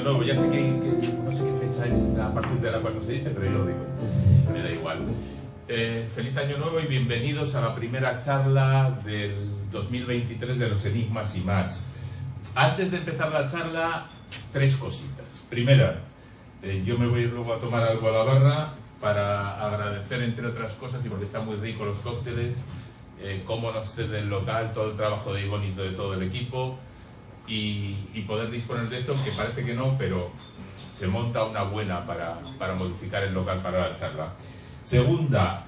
nuevo. Ya sé que no sé qué fecha es a partir de la cual no se dice, pero yo lo digo. Me da igual. Feliz año nuevo y bienvenidos a la primera charla del 2023 de los enigmas y más. Antes de empezar la charla, tres cositas. Primera, yo me voy luego a tomar algo a la barra para agradecer, entre otras cosas, y porque están muy ricos los cócteles, cómo nos cede el local, todo el trabajo de Ivonne y de todo el equipo, y poder disponer de esto, que parece que no, pero se monta una buena para modificar el local para la charla. Segunda,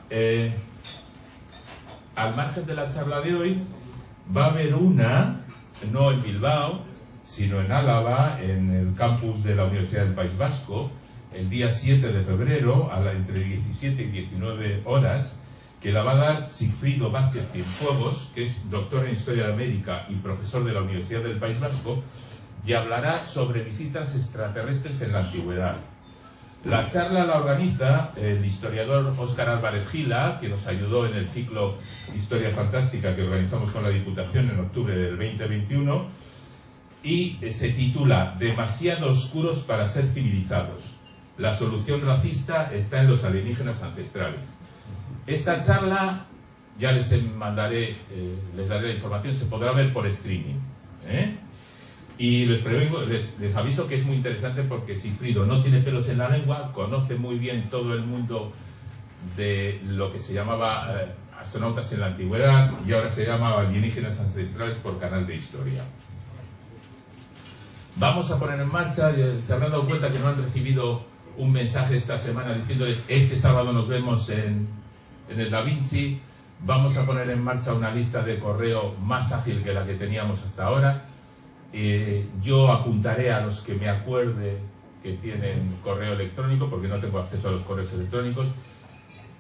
al margen de la charla de hoy, va a haber una, no en Bilbao, sino en Álava, en el campus de la Universidad del País Vasco, el día 7 de febrero, entre 17 y 19 horas, que la va a dar Sigfrido Vázquez Cienfuegos, que es doctor en Historia de América y profesor de la Universidad del País Vasco, y hablará sobre visitas extraterrestres en la antigüedad. La charla la organiza el historiador Óscar Álvarez Gila, que nos ayudó en el ciclo Historia Fantástica que organizamos con la Diputación en octubre del 2021, y se titula Demasiado oscuros para ser civilizados. La solución racista está en los alienígenas ancestrales. Esta charla, ya les daré la información, se podrá ver por streaming. Y les aviso que es muy interesante porque Sigfrido no tiene pelos en la lengua, conoce muy bien todo el mundo de lo que se llamaba astronautas en la antigüedad y ahora se llama alienígenas ancestrales por Canal de Historia. Vamos a poner en marcha, se habrán dado cuenta que no han recibido un mensaje esta semana diciéndoles este sábado nos vemos en el Da Vinci. Vamos a poner en marcha una lista de correo más ágil que la que teníamos hasta ahora. Yo apuntaré a los que me acuerde que tienen correo electrónico, porque no tengo acceso a los correos electrónicos,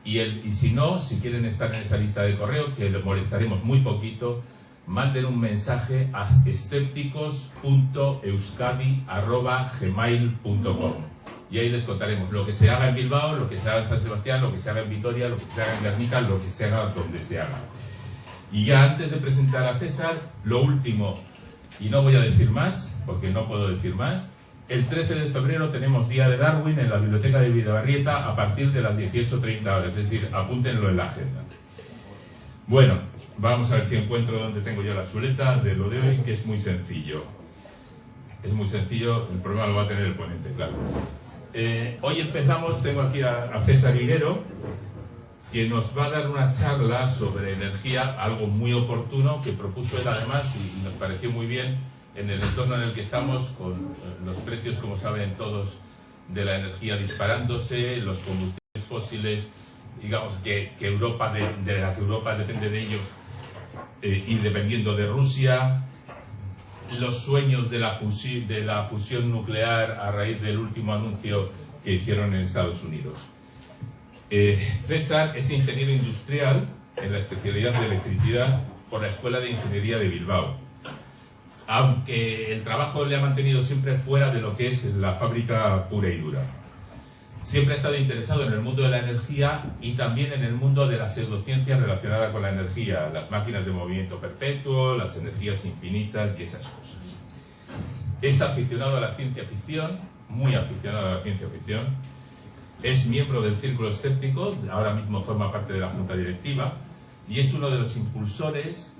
y si no, si quieren estar en esa lista de correo, que les molestaremos muy poquito, manden un mensaje a escépticos.euskadi@gmail.com y ahí les contaremos lo que se haga en Bilbao, lo que se haga en San Sebastián, lo que se haga en Vitoria, lo que se haga en Guernica, lo que se haga donde se haga. Y ya antes de presentar a César, lo último, y no voy a decir más, porque no puedo decir más, el 13 de febrero tenemos Día de Darwin en la Biblioteca de Bidebarrieta a partir de las 18:30 horas, es decir, apúntenlo en la agenda. Bueno, vamos a ver si encuentro donde tengo yo la chuleta de lo de hoy, que es muy sencillo. Es muy sencillo, el problema lo va a tener el ponente, claro. Hoy empezamos, tengo aquí a César Higuero, que nos va a dar una charla sobre energía, algo muy oportuno que propuso él además y nos pareció muy bien en el entorno en el que estamos, con los precios, como saben todos, de la energía disparándose, los combustibles fósiles, digamos que Europa de la que Europa depende de ellos y dependiendo de Rusia, los sueños de la fusión nuclear a raíz del último anuncio que hicieron en Estados Unidos. César es ingeniero industrial en la especialidad de electricidad por la Escuela de Ingeniería de Bilbao, aunque el trabajo le ha mantenido siempre fuera de lo que es la fábrica pura y dura. Siempre ha estado interesado en el mundo de la energía y también en el mundo de la pseudociencia relacionada con la energía, las máquinas de movimiento perpetuo, las energías infinitas y esas cosas. Es aficionado a la ciencia ficción, muy aficionado a la ciencia ficción. Es miembro del Círculo Escéptico, ahora mismo forma parte de la Junta Directiva y es uno de los impulsores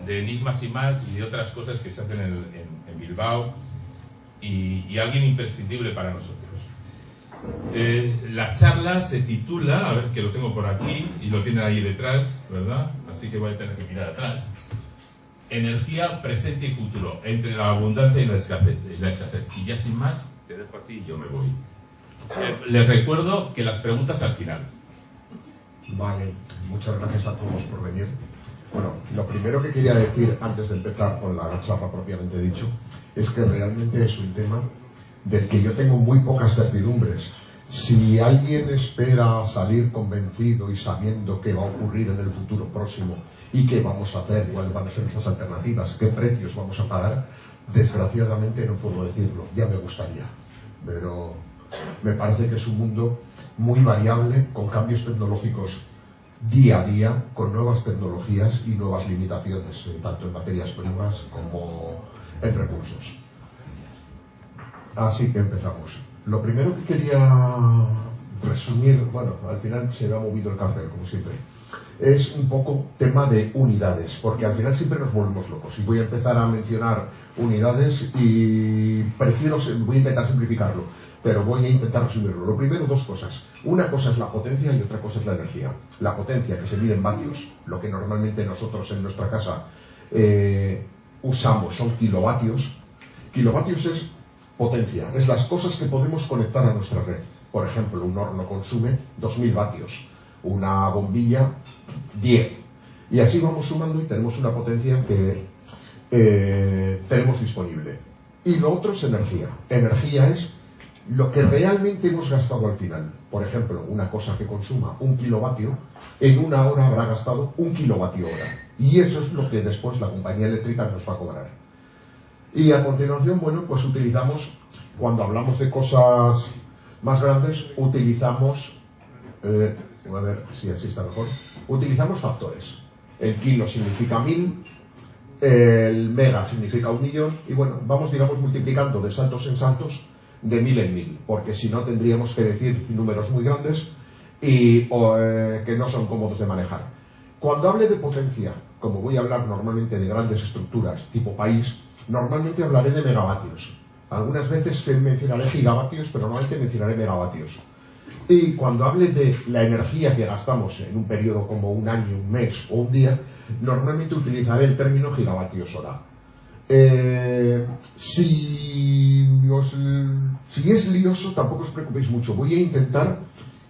de Enigmas y más y de otras cosas que se hacen en Bilbao y alguien imprescindible para nosotros. La charla se titula, a ver que lo tengo por aquí y lo tienen ahí detrás, ¿verdad? Así que voy a tener que mirar atrás. Energía, presente y futuro, entre la abundancia y la escasez. Y ya sin más, te dejo a ti y yo me voy. Les recuerdo que las preguntas al final. Vale, muchas gracias a todos por venir. Bueno, lo primero que quería decir antes de empezar con la charla propiamente dicho es que realmente es un tema del que yo tengo muy pocas certidumbres. Si alguien espera salir convencido y sabiendo qué va a ocurrir en el futuro próximo y qué vamos a hacer, cuáles van a ser nuestras alternativas, qué precios vamos a pagar, desgraciadamente no puedo decirlo, ya me gustaría, pero me parece que es un mundo muy variable, con cambios tecnológicos día a día, con nuevas tecnologías y nuevas limitaciones, tanto en materias primas como en recursos. Así que empezamos. Lo primero que quería resumir, bueno, al final se me ha movido el cartel, como siempre, es un poco tema de unidades, porque al final siempre nos volvemos locos. Y voy a empezar a mencionar unidades y voy a intentar simplificarlo, pero voy a intentar resumirlo. Lo primero, dos cosas. Una cosa es la potencia y otra cosa es la energía. La potencia, que se mide en vatios, lo que normalmente nosotros en nuestra casa usamos son kilovatios. Kilovatios es potencia, es las cosas que podemos conectar a nuestra red. Por ejemplo, un horno consume 2000 vatios, una bombilla 10. Y así vamos sumando y tenemos una potencia que tenemos disponible. Y lo otro es energía. Energía es lo que realmente hemos gastado al final. Por ejemplo, una cosa que consuma 1 kilovatio, en una hora habrá gastado 1 kilovatio hora. Y eso es lo que después la compañía eléctrica nos va a cobrar. Y a continuación, bueno, pues utilizamos, cuando hablamos de cosas más grandes, utilizamos, a ver si así está mejor, utilizamos factores. El kilo significa 1000, el mega significa 1.000.000, y bueno, vamos, digamos, multiplicando de saltos en saltos, de 1000 en 1000, porque si no tendríamos que decir números muy grandes y que no son cómodos de manejar. Cuando hable de potencia, como voy a hablar normalmente de grandes estructuras tipo país, normalmente hablaré de megavatios. Algunas veces mencionaré gigavatios, pero normalmente mencionaré megavatios. Y cuando hable de la energía que gastamos en un periodo como un año, un mes o un día, normalmente utilizaré el término gigavatios hora. Si es lioso, tampoco os preocupéis mucho. Voy a intentar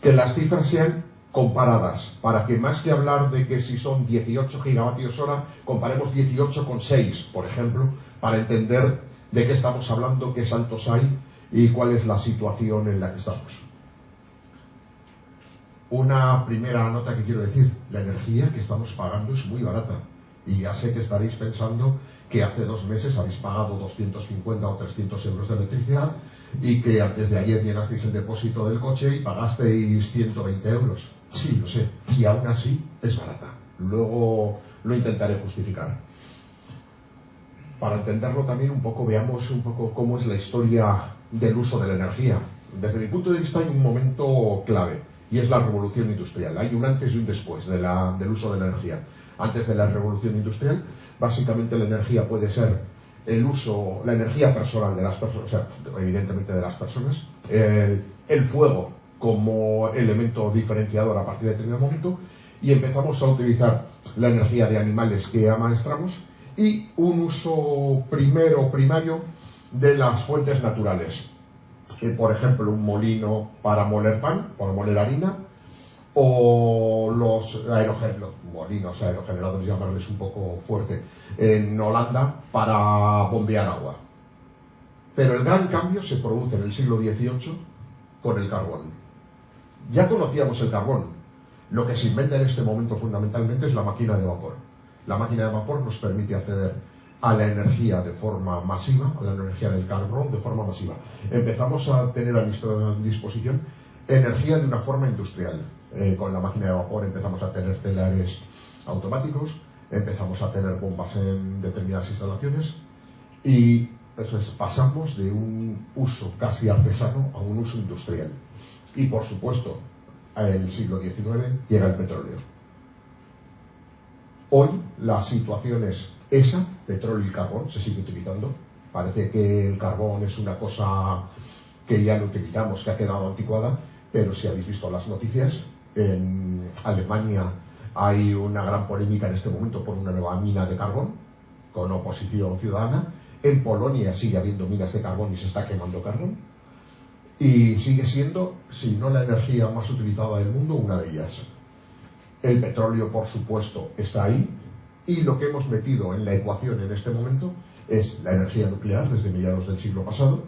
que las cifras sean comparadas, para que más que hablar de que si son 18 gigavatios hora, comparemos 18,6, por ejemplo, para entender de qué estamos hablando, qué saltos hay y cuál es la situación en la que estamos. Una primera nota que quiero decir: la energía que estamos pagando es muy barata. Y ya sé que estaréis pensando que hace 2 meses habéis pagado 250 o 300 euros de electricidad y que antes de ayer llenasteis el depósito del coche y pagasteis 120 euros. Sí, lo sé, y aún así es barata. Luego lo intentaré justificar. Para entenderlo también un poco, veamos un poco cómo es la historia del uso de la energía. Desde mi punto de vista hay un momento clave, y es la revolución industrial. Hay un antes y un después del uso de la energía. Antes de la revolución industrial, básicamente la energía puede ser la energía personal de las personas, o sea, evidentemente de las personas, el fuego como elemento diferenciador a partir de determinado momento, y empezamos a utilizar la energía de animales que amaestramos y un uso primario de las fuentes naturales. Por ejemplo, un molino para moler pan, para moler harina, o los molinos aerogeneradores, llamarles un poco fuerte, en Holanda para bombear agua. Pero el gran cambio se produce en el siglo XVIII con el carbón. Ya conocíamos el carbón. Lo que se inventa en este momento fundamentalmente es la máquina de vapor. La máquina de vapor nos permite acceder a la energía de forma masiva, a la energía del carbón de forma masiva. Empezamos a tener a nuestra disposición energía de una forma industrial. Con la máquina de vapor empezamos a tener telares automáticos, empezamos a tener bombas en determinadas instalaciones y eso es, pasamos de un uso casi artesano a un uso industrial. Y por supuesto, en el siglo XIX llega el petróleo. Hoy la situación es esa, petróleo y carbón, se sigue utilizando. Parece que el carbón es una cosa que ya no utilizamos, que ha quedado anticuada, pero si habéis visto las noticias, en Alemania hay una gran polémica en este momento por una nueva mina de carbón, con oposición ciudadana. En Polonia sigue habiendo minas de carbón y se está quemando carbón. Y sigue siendo, si no la energía más utilizada del mundo, una de ellas. El petróleo, por supuesto, está ahí. Y lo que hemos metido en la ecuación en este momento es la energía nuclear desde mediados del siglo pasado.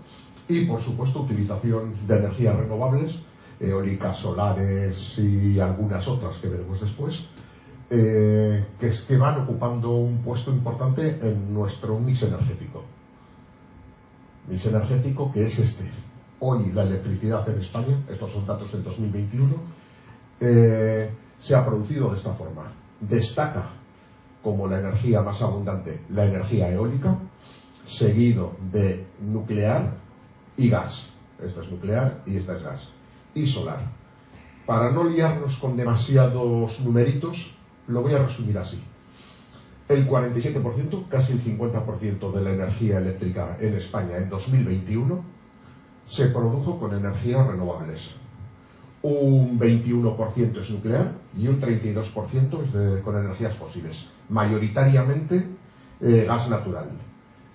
Y, por supuesto, utilización de energías renovables, eólicas, solares y algunas otras que veremos después, que van ocupando un puesto importante en nuestro mix energético. Mix energético que es este. Hoy la electricidad en España, estos son datos del 2021, se ha producido de esta forma. Destaca como la energía más abundante la energía eólica, seguido de nuclear y gas. Esta es nuclear y esta es gas. Y solar. Para no liarnos con demasiados numeritos, lo voy a resumir así. El 47%, casi el 50% de la energía eléctrica en España en 2021 se produjo con energías renovables. Un 21% es nuclear y un 32% es con energías fósiles, mayoritariamente gas natural.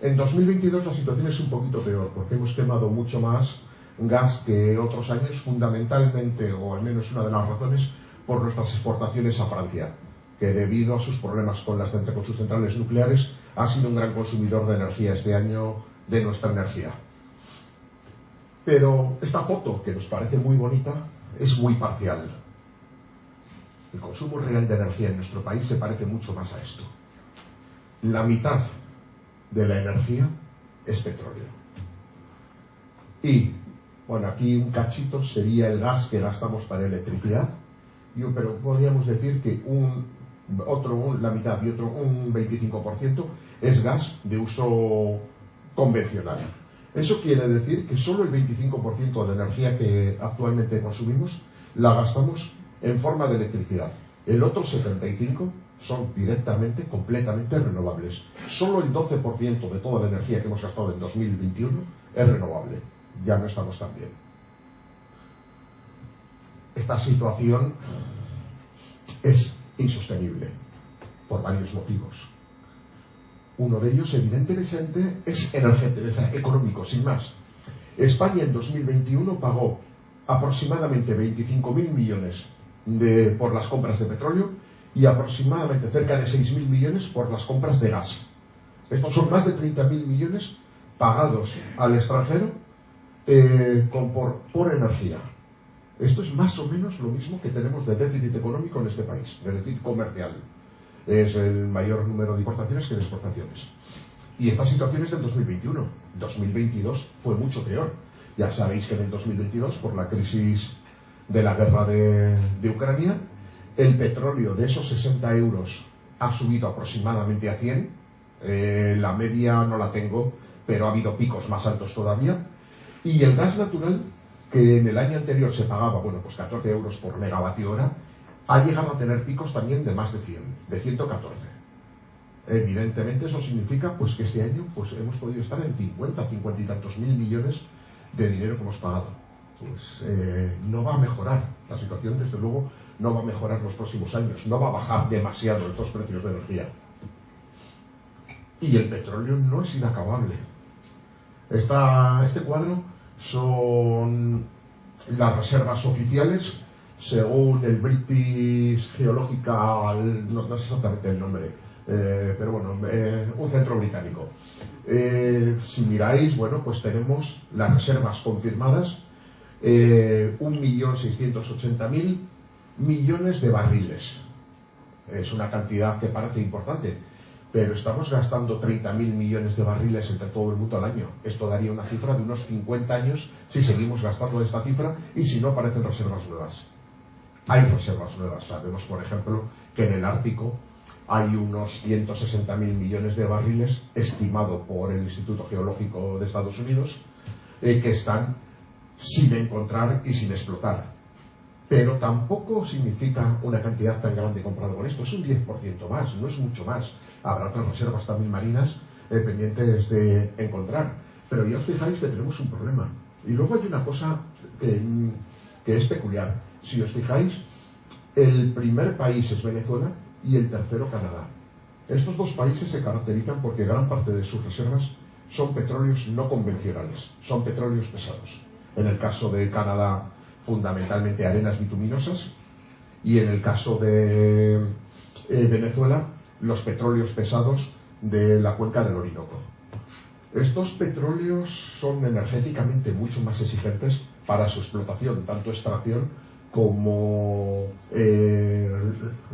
En 2022 la situación es un poquito peor porque hemos quemado mucho más gas que otros años, fundamentalmente, o al menos una de las razones, por nuestras exportaciones a Francia, que debido a sus problemas con sus centrales nucleares ha sido un gran consumidor de energía este año de nuestra energía. Pero esta foto, que nos parece muy bonita, es muy parcial. El consumo real de energía en nuestro país se parece mucho más a esto. La mitad de la energía es petróleo. Y, bueno, aquí un cachito sería el gas que gastamos para electricidad, pero podríamos decir que la mitad y otro, un 25%, es gas de uso convencional. Eso quiere decir que solo el 25% de la energía que actualmente consumimos la gastamos en forma de electricidad. El otro 75% son directamente, completamente renovables. Solo el 12% de toda la energía que hemos gastado en 2021 es renovable. Ya no estamos tan bien. Esta situación es insostenible por varios motivos. Uno de ellos, evidentemente, es económico, sin más. España en 2021 pagó aproximadamente 25.000 millones por las compras de petróleo y aproximadamente cerca de 6.000 millones por las compras de gas. Estos son más de 30.000 millones pagados al extranjero por energía. Esto es más o menos lo mismo que tenemos de déficit económico en este país, de déficit comercial. Es el mayor número de importaciones que de exportaciones. Y esta situación es del 2021. 2022 fue mucho peor. Ya sabéis que en el 2022, por la crisis de la guerra de Ucrania, el petróleo de esos 60 euros ha subido aproximadamente a 100. La media no la tengo, pero ha habido picos más altos todavía. Y el gas natural, que en el año anterior se pagaba, 14 euros por megavatio hora, ha llegado a tener picos también de más de 100, de 114. Evidentemente eso significa que este año hemos podido estar en 50 y tantos mil millones de dinero que hemos pagado. No va a mejorar la situación, desde luego no va a mejorar los próximos años, no va a bajar demasiado estos precios de energía. Y el petróleo no es inacabable. Este cuadro son las reservas oficiales según el British Geological, no sé exactamente el nombre, pero un centro británico. Si miráis, pues tenemos las reservas confirmadas, 1.680.000 millones de barriles. Es una cantidad que parece importante, pero estamos gastando 30.000 millones de barriles entre todo el mundo al año. Esto daría una cifra de unos 50 años si seguimos gastando esta cifra y si no aparecen reservas nuevas. Hay reservas nuevas. Sabemos, por ejemplo, que en el Ártico hay unos 160.000 millones de barriles, estimado por el Instituto Geológico de Estados Unidos, que están sin encontrar y sin explotar. Pero tampoco significa una cantidad tan grande comparado con esto. Es un 10% más, no es mucho más. Habrá otras reservas también marinas pendientes de encontrar. Pero ya os fijáis que tenemos un problema. Y luego hay una cosa que es peculiar. Si os fijáis, el primer país es Venezuela y el tercero Canadá. Estos dos países se caracterizan porque gran parte de sus reservas son petróleos no convencionales, son petróleos pesados. En el caso de Canadá, fundamentalmente arenas bituminosas, y en el caso de Venezuela, los petróleos pesados de la cuenca del Orinoco. Estos petróleos son energéticamente mucho más exigentes para su explotación, tanto extracción como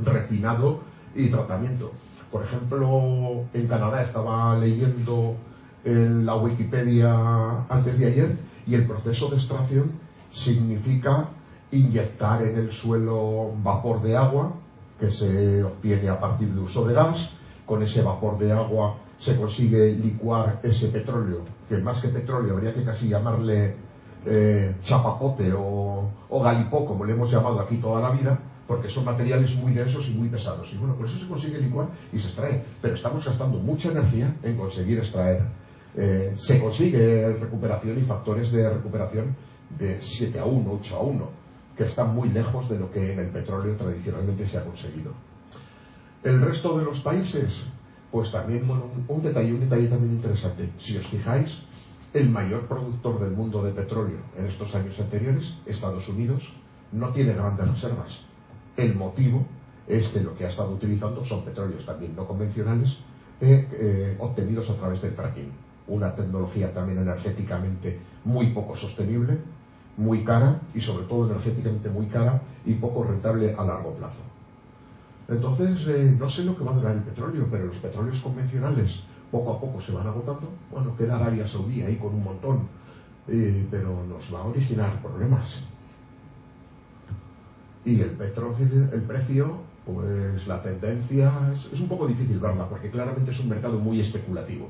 refinado y tratamiento. Por ejemplo, en Canadá estaba leyendo en la Wikipedia antes de ayer, y el proceso de extracción significa inyectar en el suelo vapor de agua que se obtiene a partir de uso de gas. Con ese vapor de agua se consigue licuar ese petróleo, que más que petróleo habría que casi llamarle chapapote o galipó, como le hemos llamado aquí toda la vida, porque son materiales muy densos y muy pesados. Y bueno, por eso se consigue licuar y se extrae, pero estamos gastando mucha energía en conseguir extraer. Se consigue recuperación y factores de recuperación de 7-1, 8-1, que están muy lejos de lo que en el petróleo tradicionalmente se ha conseguido. El resto de los países, pues también, bueno, un detalle también interesante. Si os fijáis, el mayor productor del mundo de petróleo en estos años anteriores, Estados Unidos, no tiene grandes reservas. El motivo es que lo que ha estado utilizando son petróleos también no convencionales obtenidos a través del fracking, una tecnología también energéticamente muy poco sostenible, muy cara y sobre todo energéticamente muy cara y poco rentable a largo plazo. Entonces, no sé lo que va a durar el petróleo, pero los petróleos convencionales poco a poco se van agotando. Bueno, queda Arabia Saudí ahí con un montón, pero nos va a originar problemas. Y el precio, pues la tendencia es un poco difícil verla, porque claramente es un mercado muy especulativo.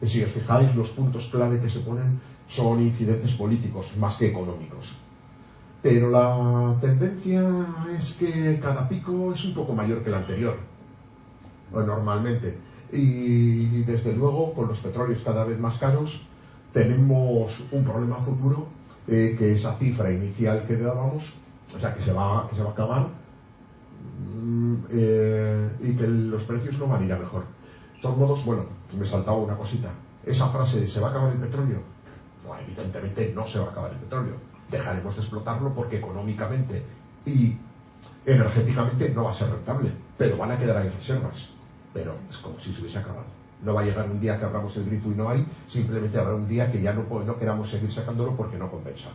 Si os fijáis, los puntos clave que se ponen son incidentes políticos más que económicos. Pero la tendencia es que cada pico es un poco mayor que el anterior, normalmente. Y desde luego, con los petróleos cada vez más caros, tenemos un problema futuro, que esa cifra inicial que dábamos, o sea, que se va a acabar, y que los precios no van a ir a mejor. De todos modos, bueno, me saltaba una cosita. Esa frase de ¿se va a acabar el petróleo? No, evidentemente no se va a acabar el petróleo. Dejaremos de explotarlo porque económicamente y energéticamente no va a ser rentable, pero van a quedar ahí reservas. Pero es como si se hubiese acabado. No va a llegar un día que abramos el grifo y no hay, simplemente habrá un día que ya no queramos seguir sacándolo porque no compensa.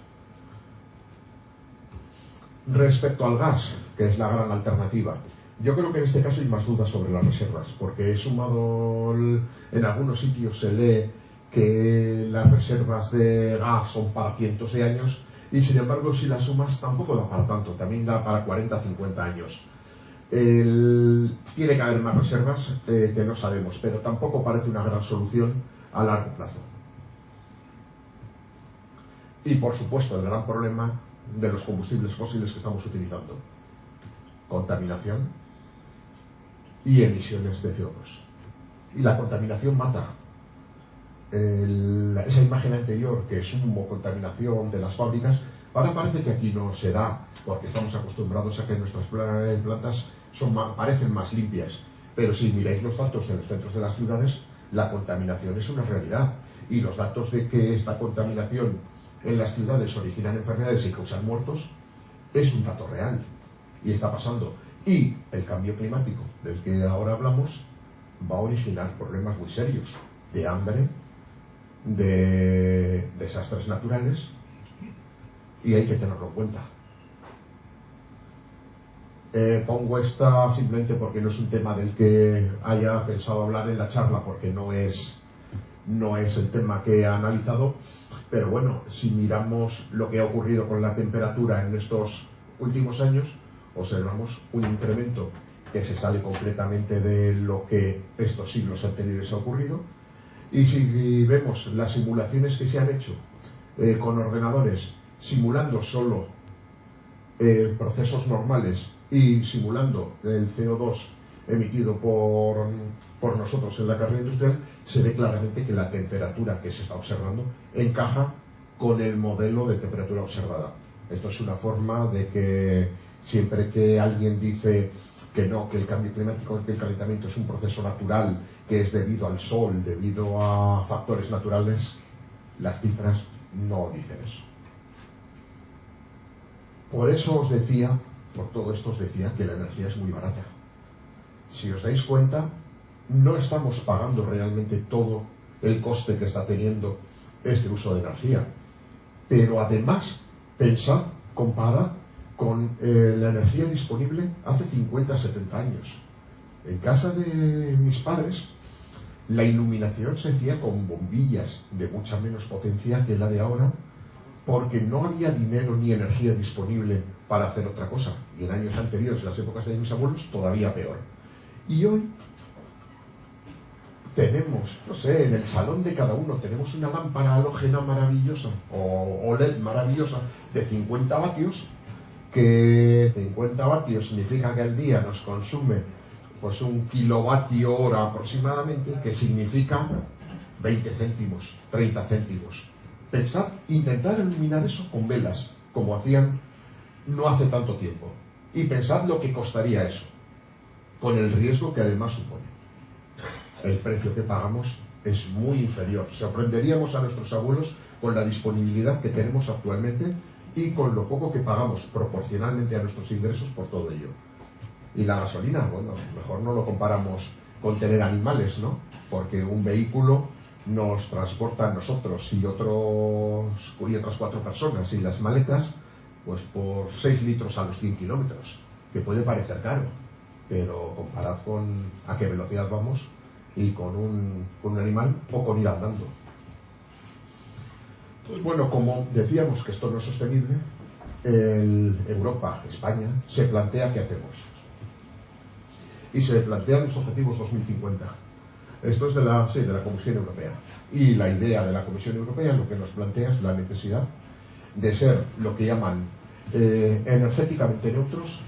Respecto al gas, que es la gran alternativa, yo creo que en este caso hay más dudas sobre las reservas, porque he sumado, en algunos sitios se lee que las reservas de gas son para cientos de años, y sin embargo si las sumas tampoco da para tanto, también da para 40-50 años. Tiene que haber más reservas que no sabemos, pero tampoco parece una gran solución a largo plazo. Y por supuesto el gran problema de los combustibles fósiles que estamos utilizando: contaminación y emisiones de CO2. Y la contaminación mata. Esa imagen anterior, que es humo, contaminación de las fábricas, ahora parece que aquí no se da, porque estamos acostumbrados a que nuestras plantas parecen más limpias. Pero si miráis los datos en los centros de las ciudades, la contaminación es una realidad. Y los datos de que esta contaminación en las ciudades originan enfermedades y causan muertos es un dato real. Y está pasando. Y el cambio climático del que ahora hablamos va a originar problemas muy serios de hambre, de desastres naturales, y hay que tenerlo en cuenta. Pongo esta simplemente porque no es un tema del que haya pensado hablar en la charla, porque no es el tema que he analizado, pero bueno, si miramos lo que ha ocurrido con la temperatura en estos últimos años, observamos un incremento que se sale completamente de lo que estos siglos anteriores ha ocurrido. Y si vemos las simulaciones que se han hecho con ordenadores, simulando solo procesos normales y simulando el CO2 emitido por nosotros en la carrera industrial, se ve claramente que la temperatura que se está observando encaja con el modelo de temperatura observada. Esto es una forma de que siempre que alguien dice que no, que el cambio climático, que el calentamiento es un proceso natural, que es debido al sol, debido a factores naturales, las cifras no dicen eso. Por eso os decía, por todo esto os decía que la energía es muy barata. Si os dais cuenta, no estamos pagando realmente todo el coste que está teniendo este uso de energía. Pero además, pensad, compara con la energía disponible hace 50-70 años. En casa de mis padres, la iluminación se hacía con bombillas de mucha menos potencia que la de ahora, porque no había dinero ni energía disponible para hacer otra cosa. Y en años anteriores, en las épocas de mis abuelos, todavía peor. Y hoy tenemos, no sé, en el salón de cada uno tenemos una lámpara halógena maravillosa o OLED maravillosa de 50 vatios, que 50 vatios significa que al día nos consume pues 1 kilovatio hora aproximadamente, que significa 20 céntimos, 30 céntimos. Pensad, intentar eliminar eso con velas, como hacían no hace tanto tiempo. Y pensad lo que costaría eso, con el riesgo que además supone. El precio que pagamos es muy inferior. Sorprenderíamos a nuestros abuelos con la disponibilidad que tenemos actualmente y con lo poco que pagamos proporcionalmente a nuestros ingresos por todo ello. Y la gasolina, bueno, mejor no lo comparamos con tener animales, ¿no? Porque un vehículo nos transporta a nosotros y otras 4 personas, y las maletas, pues por 6 litros a los 100 kilómetros, que puede parecer caro, pero comparad con a qué velocidad vamos y con un animal o con ir andando. Entonces, bueno, como decíamos que esto no es sostenible, Europa, España, se plantea qué hacemos. Y se plantean los objetivos 2050. Esto es de la Comisión Europea. Y la idea de la Comisión Europea lo que nos plantea es la necesidad de ser lo que llaman energéticamente neutros,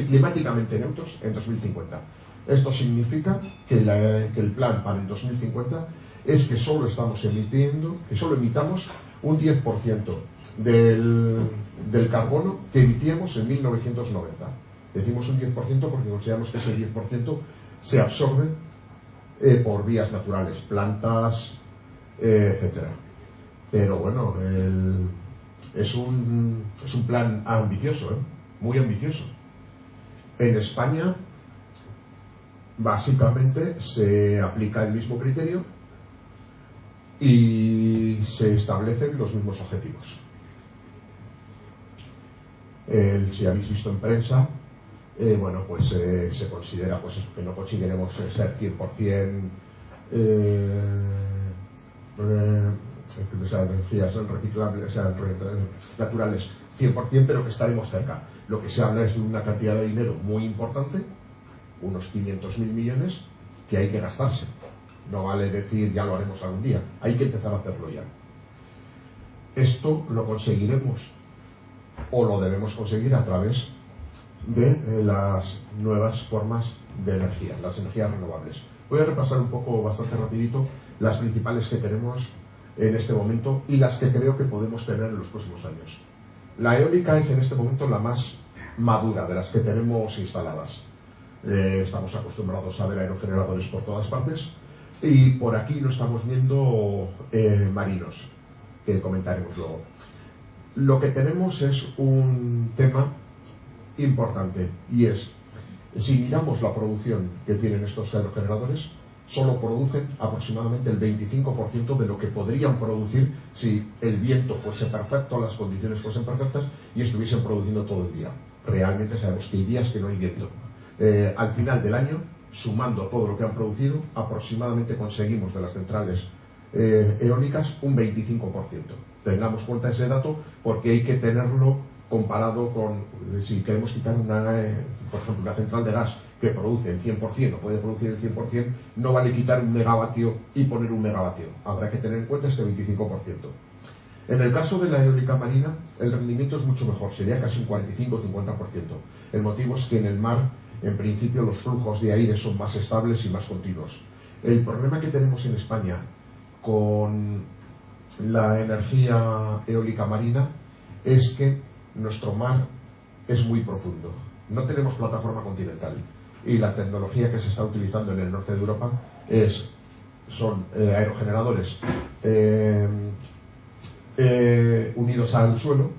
climáticamente neutros en 2050. Esto significa que el plan para el 2050 es que solo emitamos un 10% del carbono que emitíamos en 1990. Decimos un 10% porque consideramos que ese 10% se absorbe por vías naturales, plantas, etcétera. Pero bueno, es un plan ambicioso, muy ambicioso. En España, básicamente, se aplica el mismo criterio y se establecen los mismos objetivos. Si habéis visto en prensa, se considera pues eso, que no conseguiremos ser 100% energías reciclables, naturales 100%, pero que estaremos cerca. Lo que se habla es de una cantidad de dinero muy importante, unos 500.000 millones, que hay que gastarse. No vale decir ya lo haremos algún día, hay que empezar a hacerlo ya. Esto lo conseguiremos o lo debemos conseguir a través de las nuevas formas de energía, las energías renovables. Voy a repasar un poco, bastante rapidito, las principales que tenemos en este momento y las que creo que podemos tener en los próximos años. La eólica es en este momento la más madura de las que tenemos instaladas. Estamos acostumbrados a ver aerogeneradores por todas partes y por aquí lo estamos viendo marinos, que comentaremos luego. Lo que tenemos es un tema importante y es, si miramos la producción que tienen estos aerogeneradores, solo producen aproximadamente el 25% de lo que podrían producir si el viento fuese perfecto, las condiciones fuesen perfectas y estuviesen produciendo todo el día. Realmente sabemos que hay días que no hay viento. Al final del año, sumando todo lo que han producido, aproximadamente conseguimos de las centrales eólicas un 25%. Tengamos cuenta ese dato porque hay que tenerlo comparado con, si queremos quitar por ejemplo, una central de gas que produce el 100%, o puede producir el 100%, no vale quitar 1 megavatio y poner 1 megavatio. Habrá que tener en cuenta este 25%. En el caso de la eólica marina, el rendimiento es mucho mejor, sería casi un 45 o 50%. El motivo es que en el mar, en principio, los flujos de aire son más estables y más continuos. El problema que tenemos en España con la energía eólica marina es que nuestro mar es muy profundo. No tenemos plataforma continental y la tecnología que se está utilizando en el norte de Europa son aerogeneradores unidos al suelo,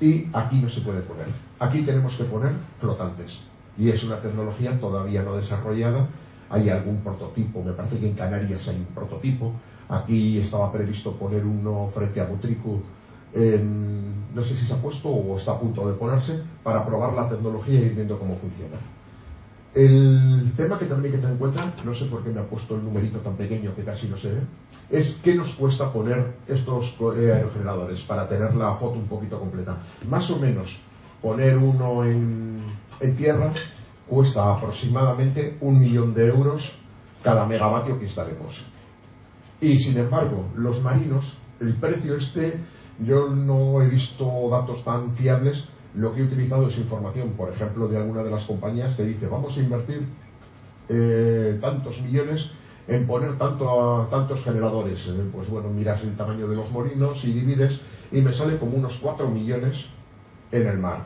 y aquí no se puede poner. Aquí tenemos que poner flotantes y es una tecnología todavía no desarrollada. Hay algún prototipo, me parece que en Canarias hay un prototipo. Aquí estaba previsto poner uno frente a Mutriku, no sé si se ha puesto o está a punto de ponerse, para probar la tecnología y ir viendo cómo funciona. El tema que también hay que tener en cuenta, no sé por qué me ha puesto el numerito tan pequeño que casi no se ve, es qué nos cuesta poner estos aerogeneradores para tener la foto un poquito completa. Más o menos, poner uno en tierra cuesta aproximadamente 1 millón de euros cada megavatio que instalemos. Y sin embargo, los marinos, el precio yo no he visto datos tan fiables. Lo que he utilizado es información, por ejemplo, de alguna de las compañías que dice vamos a invertir tantos millones en poner tantos generadores. Pues bueno, miras el tamaño de los molinos y divides y me sale como unos 4 millones en el mar.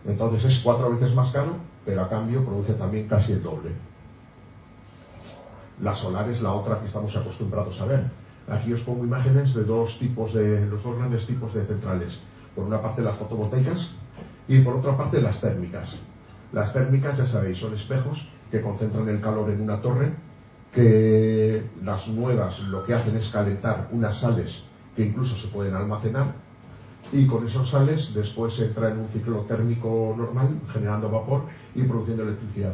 Entonces es 4 veces más caro, pero a cambio produce también casi el doble. La solar es la otra que estamos acostumbrados a ver. Aquí os pongo imágenes de los dos grandes tipos de centrales. Por una parte las fotovoltaicas y por otra parte las térmicas. Las térmicas, ya sabéis, son espejos que concentran el calor en una torre, que las nuevas lo que hacen es calentar unas sales que incluso se pueden almacenar, y con esos sales después entra en un ciclo térmico normal, generando vapor y produciendo electricidad.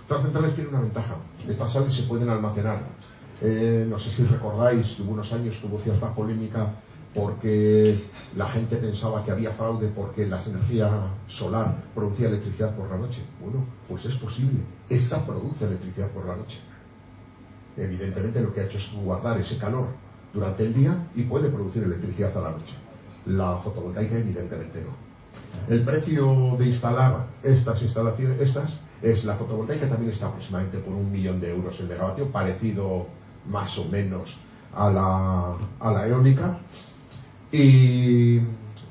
Las centrales tienen una ventaja: estas sales se pueden almacenar. No sé si recordáis que hubo unos años que hubo cierta polémica porque la gente pensaba que había fraude porque la energía solar producía electricidad por la noche. Bueno, pues es posible. Esta produce electricidad por la noche. Evidentemente lo que ha hecho es guardar ese calor durante el día y puede producir electricidad a la noche. La fotovoltaica evidentemente no. El precio de instalar estas instalaciones, es la fotovoltaica también está aproximadamente por 1 millón de euros el megavatio, parecido más o menos a la eólica. Y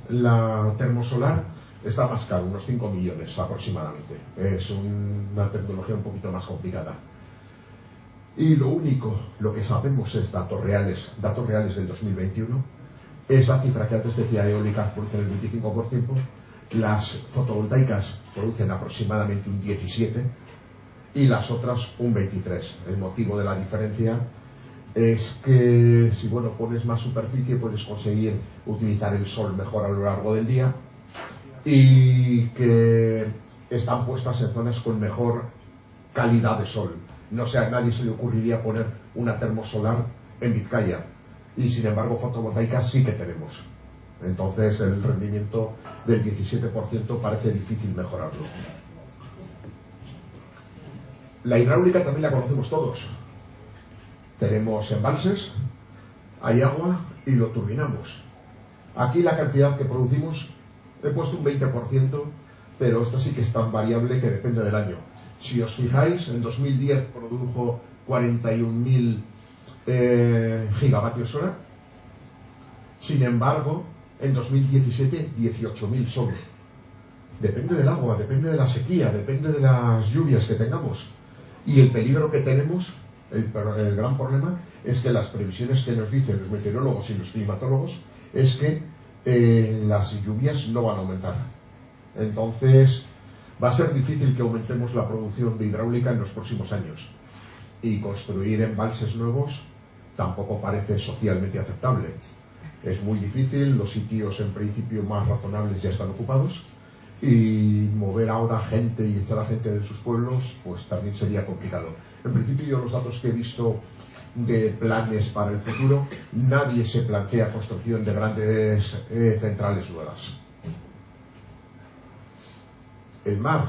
la termosolar está más caro, unos 5 millones aproximadamente. Es una tecnología un poquito más complicada. Y lo que sabemos es datos reales del 2021. Esa cifra que antes decía eólicas producen el 25%, las fotovoltaicas producen aproximadamente un 17% y las otras un 23%. El motivo de la diferencia es que si pones más superficie puedes conseguir utilizar el sol mejor a lo largo del día, y que están puestas en zonas con mejor calidad de sol. No sé, a nadie se le ocurriría poner una termosolar en Vizcaya, y sin embargo fotovoltaicas sí que tenemos. Entonces el rendimiento del 17% parece difícil mejorarlo. La hidráulica también la conocemos todos. Tenemos embalses, hay agua y lo turbinamos. Aquí la cantidad que producimos, he puesto un 20%, pero esto sí que es tan variable que depende del año. Si os fijáis, en 2010 produjo 41.000 gigavatios hora. Sin embargo, en 2017, 18.000 solo. Depende del agua, depende de la sequía, depende de las lluvias que tengamos. Y el peligro que tenemos, el gran problema, es que las previsiones que nos dicen los meteorólogos y los climatólogos es que las lluvias no van a aumentar. Entonces, va a ser difícil que aumentemos la producción de hidráulica en los próximos años. Y construir embalses nuevos tampoco parece socialmente aceptable. Es muy difícil, los sitios en principio más razonables ya están ocupados, y mover ahora gente y echar a gente de sus pueblos pues también sería complicado. En principio, yo los datos que he visto de planes para el futuro, nadie se plantea construcción de grandes centrales nuevas. El mar,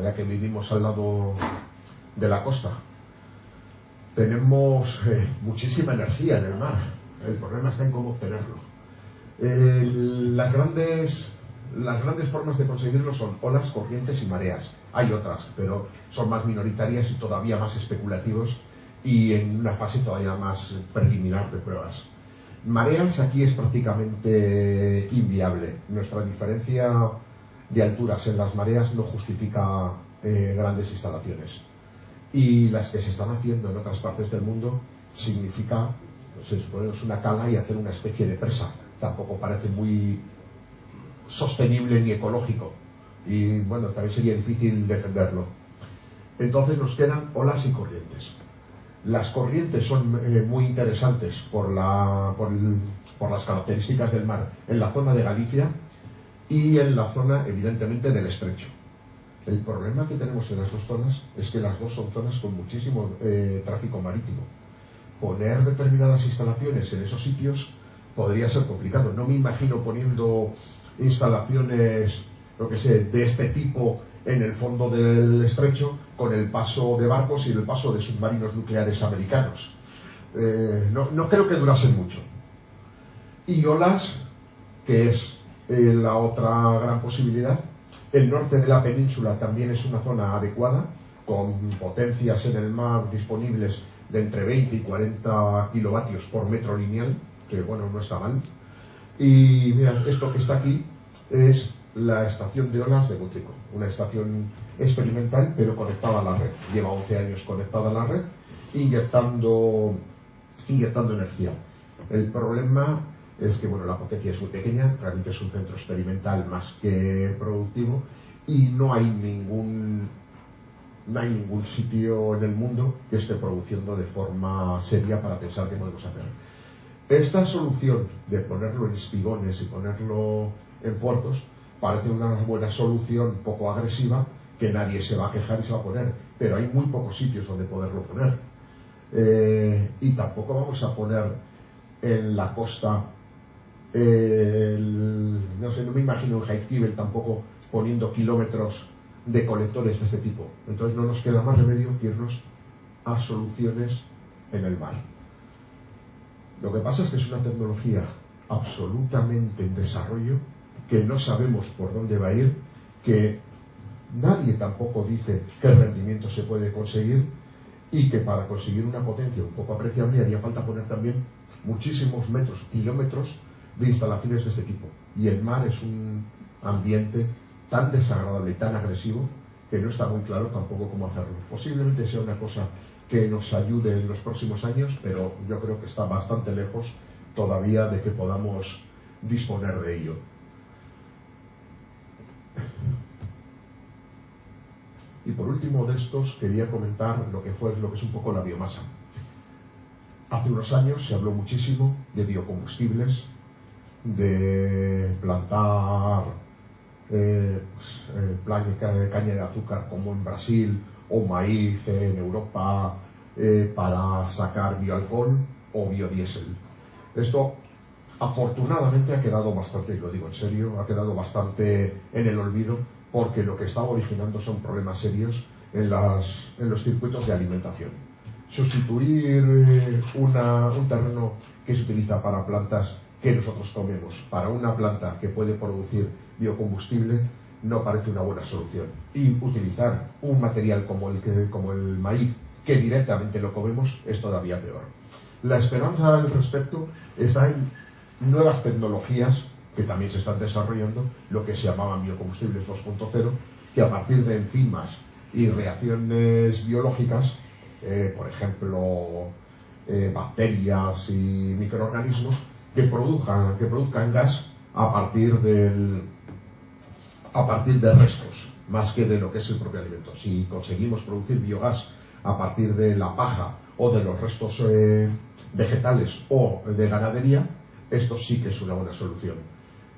ya que vivimos al lado de la costa, tenemos muchísima energía en el mar. El problema está en cómo obtenerlo. Las grandes formas de conseguirlo son olas, corrientes y mareas. Hay otras, pero son más minoritarias y todavía más especulativos, y en una fase todavía más preliminar de pruebas. Mareas aquí es prácticamente inviable. Nuestra diferencia de alturas en las mareas no justifica grandes instalaciones. Y las que se están haciendo en otras partes del mundo significa, ponernos una cala y hacer una especie de presa. Tampoco parece muy sostenible ni ecológico. Y bueno, también sería difícil defenderlo. Entonces nos quedan olas y corrientes. Las corrientes son muy interesantes por las características del mar en la zona de Galicia y en la zona, evidentemente, del estrecho. El problema que tenemos en las dos zonas es que las dos son zonas con muchísimo tráfico marítimo. Poner determinadas instalaciones en esos sitios podría ser complicado. No me imagino poniendo instalaciones lo que sé, de este tipo en el fondo del estrecho, con el paso de barcos y el paso de submarinos nucleares americanos. No creo que durasen mucho. Y olas, que es la otra gran posibilidad. El norte de la península también es una zona adecuada, con potencias en el mar disponibles de entre 20 y 40 kilovatios por metro lineal, que bueno, no está mal. Y mira, esto que está aquí es la estación de olas de Bútrico, una estación experimental pero conectada a la red. Lleva 11 años conectada a la red, inyectando energía. El problema es que bueno, la potencia es muy pequeña, realmente es un centro experimental más que productivo, y no hay ningún sitio en el mundo que esté produciendo de forma seria para pensar qué podemos hacer. Esta solución de ponerlo en espigones y ponerlo en puertos parece una buena solución, poco agresiva, que nadie se va a quejar y se va a poner, pero hay muy pocos sitios donde poderlo poner. Y tampoco vamos a poner en la costa, no sé, no me imagino en Jaizkibel tampoco poniendo kilómetros de colectores de este tipo. Entonces no nos queda más remedio que irnos a soluciones en el mar. Lo que pasa es que es una tecnología absolutamente en desarrollo, que no sabemos por dónde va a ir, que nadie tampoco dice qué rendimiento se puede conseguir, y que para conseguir una potencia un poco apreciable haría falta poner también muchísimos metros, kilómetros de instalaciones de este tipo. Y el mar es un ambiente tan desagradable y tan agresivo que no está muy claro tampoco cómo hacerlo. Posiblemente sea una cosa que nos ayude en los próximos años, pero yo creo que está bastante lejos todavía de que podamos disponer de ello. Y por último de estos quería comentar lo que es un poco la biomasa. Hace unos años se habló muchísimo de biocombustibles, de plantar caña de azúcar como en Brasil, o maíz en Europa, para sacar bioalcohol o biodiesel. Esto afortunadamente ha quedado bastante, y lo digo en serio, ha quedado bastante en el olvido, porque lo que está originando son problemas serios en los circuitos de alimentación. Sustituir un terreno que se utiliza para plantas que nosotros comemos para una planta que puede producir biocombustible no parece una buena solución. Y utilizar un material como el maíz, que directamente lo comemos, es todavía peor. La esperanza al respecto está en nuevas tecnologías que también se están desarrollando, lo que se llamaban biocombustibles 2.0, que a partir de enzimas y reacciones biológicas, por ejemplo, bacterias y microorganismos, que produzcan gas a partir de restos, más que de lo que es el propio alimento. Si conseguimos producir biogás a partir de la paja o de los restos vegetales o de ganadería, esto sí que es una buena solución.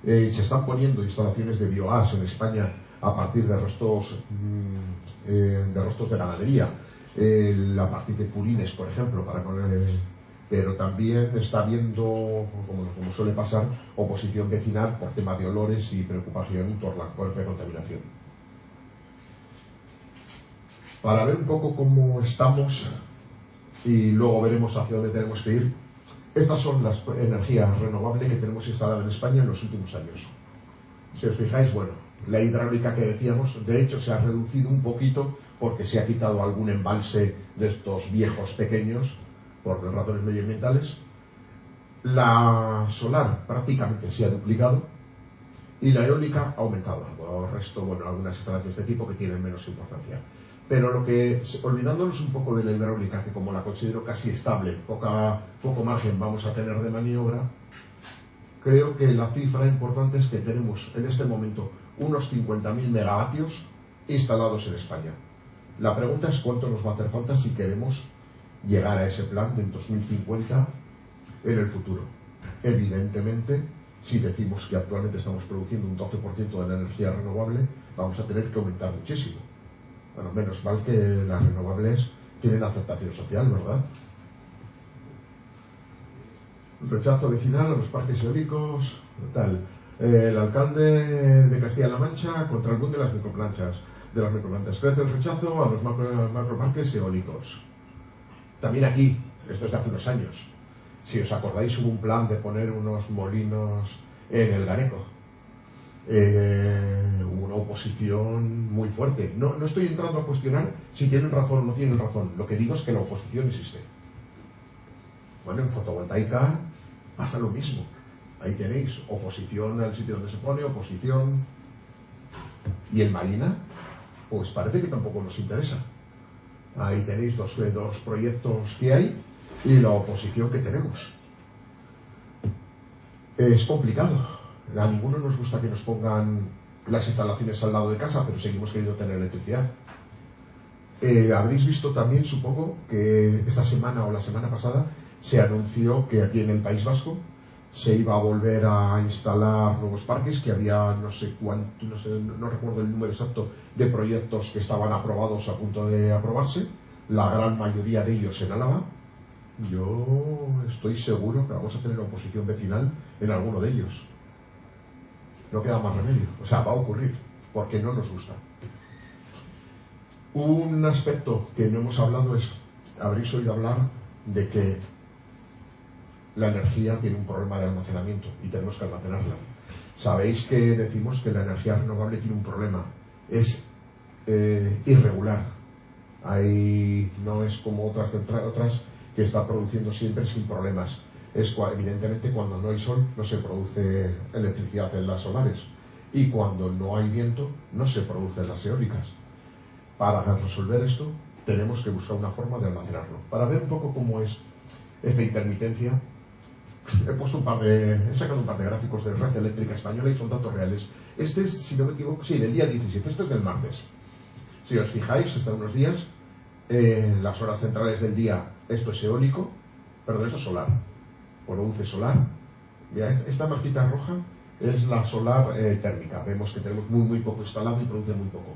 Se están poniendo instalaciones de biogás en España a partir de restos de ganadería, a partir de purines, por ejemplo, pero también está habiendo, como suele pasar, oposición vecinal por tema de olores y preocupación por la propia contaminación. Para ver un poco cómo estamos y luego veremos hacia dónde tenemos que ir, estas son las energías renovables que tenemos instaladas en España en los últimos años. Si os fijáis, bueno, la hidráulica que decíamos, de hecho se ha reducido un poquito porque se ha quitado algún embalse de estos viejos pequeños por razones medioambientales. La solar prácticamente se ha duplicado y la eólica ha aumentado. El resto, bueno, algunas instalaciones de este tipo que tienen menos importancia. Pero olvidándonos un poco de la hidráulica, que como la considero casi estable, poco margen vamos a tener de maniobra, creo que la cifra importante es que tenemos en este momento unos 50.000 megavatios instalados en España. La pregunta es cuánto nos va a hacer falta si queremos llegar a ese plan del 2050 en el futuro. Evidentemente, si decimos que actualmente estamos produciendo un 12% de la energía renovable, vamos a tener que aumentar muchísimo. Bueno, menos mal que las renovables tienen aceptación social, ¿verdad? Rechazo vecinal a los parques eólicos, tal. El alcalde de Castilla-La Mancha contra el boom de las microplanchas. Crece el rechazo a los macroparques eólicos. También aquí, esto es de hace unos años. Si os acordáis, hubo un plan de poner unos molinos en el Gareco. Hubo una oposición muy fuerte. No estoy entrando a cuestionar si tienen razón o no tienen razón. Lo que digo es que la oposición existe. Bueno, en fotovoltaica pasa lo mismo. Ahí tenéis oposición al sitio donde se pone, oposición. Y en marina, pues parece que tampoco nos interesa. Ahí tenéis dos proyectos que hay y la oposición que tenemos. Es complicado. A ninguno nos gusta que nos pongan las instalaciones al lado de casa, pero seguimos queriendo tener electricidad. Habréis visto también, supongo, que esta semana o la semana pasada se anunció que aquí en el País Vasco se iba a volver a instalar nuevos parques, que había no sé cuánto, no recuerdo el número exacto de proyectos que estaban aprobados a punto de aprobarse, la gran mayoría de ellos en Álava. Yo estoy seguro que vamos a tener oposición vecinal en alguno de ellos. No queda más remedio, o sea, va a ocurrir, porque no nos gusta. Un aspecto que no hemos hablado es, habréis oído hablar de que la energía tiene un problema de almacenamiento y tenemos que almacenarla. Sabéis que decimos que la energía renovable tiene un problema, es irregular. Ahí no es como otras que está produciendo siempre sin problemas. Evidentemente, cuando no hay sol no se produce electricidad en las solares, y cuando no hay viento no se producen las eólicas. Para resolver esto tenemos que buscar una forma de almacenarlo. Para ver un poco cómo es esta intermitencia, he sacado un par de gráficos de Red Eléctrica Española y son datos reales. Este es, si no me equivoco, sí, del día 17, esto es del martes. Si os fijáis, están unos días, las horas centrales del día, esto es eólico, perdón, esto es solar, produce solar. Mira, esta marquita roja es la solar térmica, vemos que tenemos muy poco instalado y produce muy poco.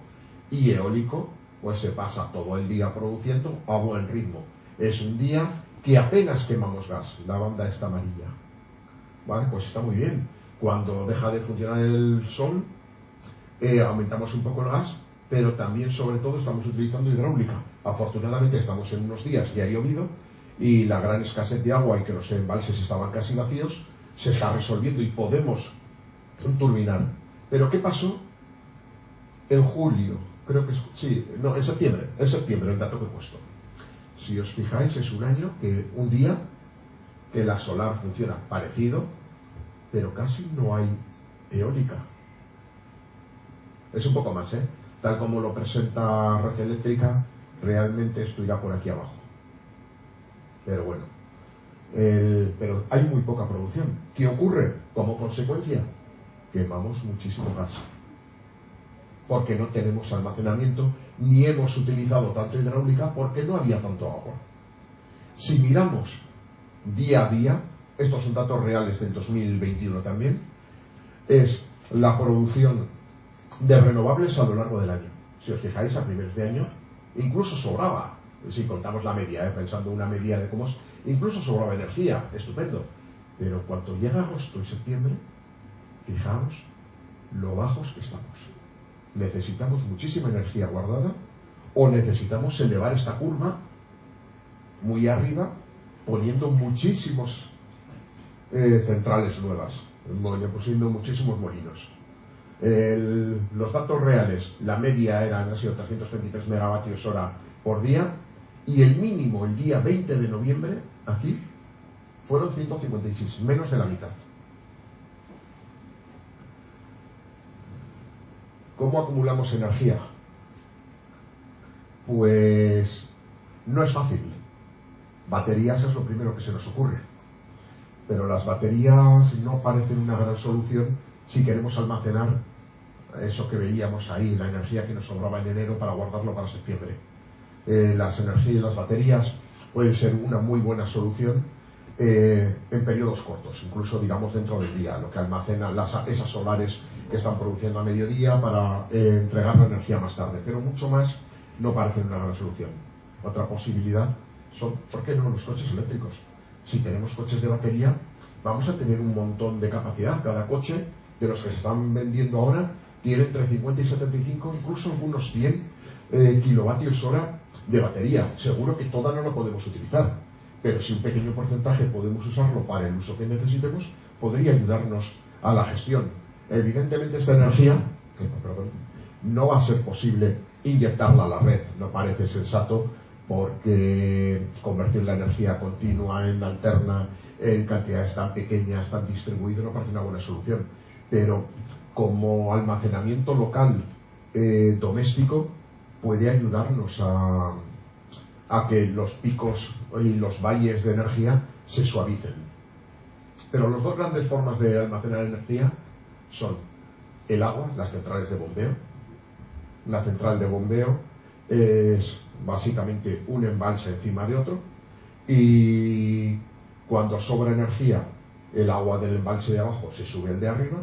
Y eólico, pues se pasa todo el día produciendo a buen ritmo. Es un día que apenas quemamos gas, la banda está amarilla. Vale, pues está muy bien. Cuando deja de funcionar el sol, aumentamos un poco el gas, pero también, sobre todo, estamos utilizando hidráulica. Afortunadamente estamos en unos días que ha llovido y la gran escasez de agua y que los embalses estaban casi vacíos se está resolviendo y podemos turbinar. Pero ¿qué pasó en julio? Creo que sí, no, en septiembre el dato que he puesto. Si os fijáis, es un día que la solar funciona parecido, pero casi no hay eólica. Es un poco más, tal como lo presenta Red Eléctrica, realmente esto irá por aquí abajo. Pero bueno, pero hay muy poca producción. ¿Qué ocurre? Como consecuencia, quemamos muchísimo gas, porque no tenemos almacenamiento, ni hemos utilizado tanto hidráulica porque no había tanto agua. Si miramos día a día, estos son datos reales del 2021 también, es la producción de renovables a lo largo del año. Si os fijáis, a primeros de año incluso sobraba, si contamos la media, pensando una media de cómo es, incluso sobraba energía, estupendo. Pero cuando llega agosto y septiembre, fijaos lo bajos que estamos. Necesitamos muchísima energía guardada, o necesitamos elevar esta curva muy arriba poniendo muchísimos centrales nuevas, poniendo muchísimos molinos. Los datos reales, la media han sido 333 megavatios hora por día, y el mínimo el día 20 de noviembre aquí fueron 156, menos de la mitad. ¿Cómo acumulamos energía? Pues no es fácil. Baterías es lo primero que se nos ocurre, pero las baterías no parecen una gran solución si queremos almacenar eso que veíamos ahí, la energía que nos sobraba en enero para guardarlo para septiembre. Las baterías pueden ser una muy buena solución en periodos cortos, incluso digamos dentro del día, lo que almacenan esas solares que están produciendo a mediodía para entregar la energía más tarde, pero mucho más no parecen una gran solución. Otra posibilidad son, ¿por qué no?, los coches eléctricos. Si tenemos coches de batería, vamos a tener un montón de capacidad. Cada coche de los que se están vendiendo ahora tiene entre 50 y 75, incluso algunos 100 kilovatios hora de batería. Seguro que toda no la podemos utilizar, pero si un pequeño porcentaje podemos usarlo para el uso que necesitemos, podría ayudarnos a la gestión. Evidentemente esta energía no va a ser posible inyectarla a la red, no parece sensato, porque convertir la energía continua en alterna en cantidades tan pequeñas, tan distribuidas, no parece una buena solución. Pero como almacenamiento local doméstico puede ayudarnos a que los picos y los valles de energía se suavicen. Pero las dos grandes formas de almacenar energía son el agua, las centrales de bombeo. Una central de bombeo es básicamente un embalse encima de otro, y cuando sobra energía el agua del embalse de abajo se sube al de arriba,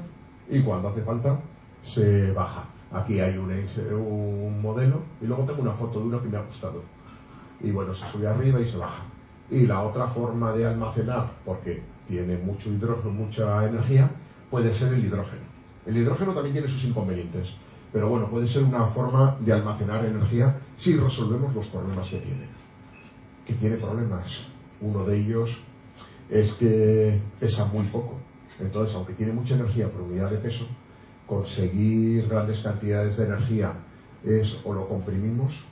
y cuando hace falta se baja. Aquí hay un modelo, y luego tengo una foto de uno que me ha gustado, y bueno, se sube arriba y se baja. Y la otra forma de almacenar, porque tiene mucho hidrógeno, mucha energía, puede ser el hidrógeno. El hidrógeno también tiene sus inconvenientes, pero bueno, puede ser una forma de almacenar energía si resolvemos los problemas que tiene. Que tiene problemas. Uno de ellos es que pesa muy poco. Entonces, aunque tiene mucha energía por unidad de peso, conseguir grandes cantidades de energía es o lo comprimimos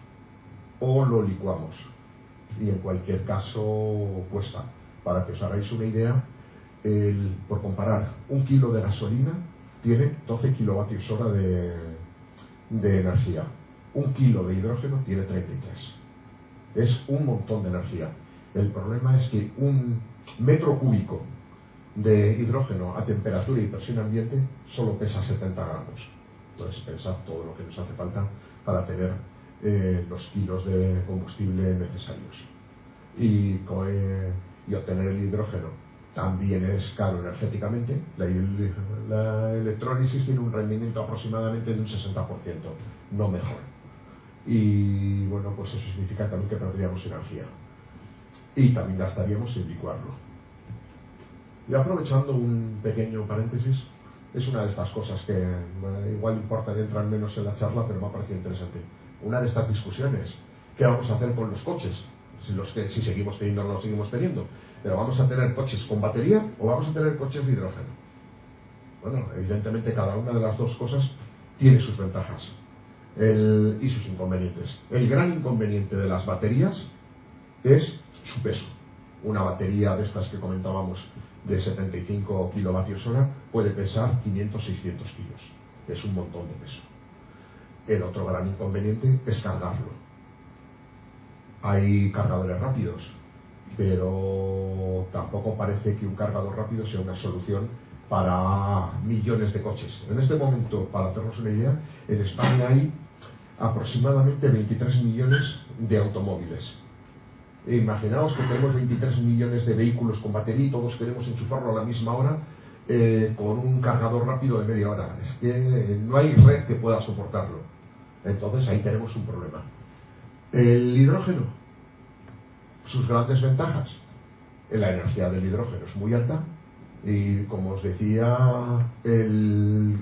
o lo licuamos. Y en cualquier caso cuesta. Para que os hagáis una idea, por comparar, 1 kilo de gasolina tiene 12 kilovatios hora de energía. 1 kilo de hidrógeno tiene 33. Es un montón de energía. El problema es que 1 metro cúbico de hidrógeno a temperatura y presión ambiente solo pesa 70 gramos. Entonces pensad todo lo que nos hace falta para tener los kilos de combustible necesarios. Y obtener el hidrógeno también es caro energéticamente. La electrólisis tiene un rendimiento aproximadamente de un 60%, no mejor. Y bueno, pues eso significa también que perderíamos energía. Y también gastaríamos sin licuarlo. Y aprovechando un pequeño paréntesis, es una de estas cosas que igual importa de entrar menos en la charla, pero me ha parecido interesante. Una de estas discusiones, ¿qué vamos a hacer con los coches? Si seguimos teniendo o no lo seguimos teniendo. Pero ¿vamos a tener coches con batería o vamos a tener coches de hidrógeno? Bueno, evidentemente cada una de las dos cosas tiene sus ventajas y sus inconvenientes. El gran inconveniente de las baterías es su peso. Una batería de estas que comentábamos de 75 kilovatios hora puede pesar 500-600 kilos. Es un montón de peso. El otro gran inconveniente es cargarlo. Hay cargadores rápidos, pero tampoco parece que un cargador rápido sea una solución para millones de coches. En este momento, para hacernos una idea, en España hay aproximadamente 23 millones de automóviles. Imaginaos que tenemos 23 millones de vehículos con batería y todos queremos enchufarlo a la misma hora con un cargador rápido de media hora. Es que no hay red que pueda soportarlo. Entonces ahí tenemos un problema. El hidrógeno, sus grandes ventajas. La energía del hidrógeno es muy alta y, como os decía, el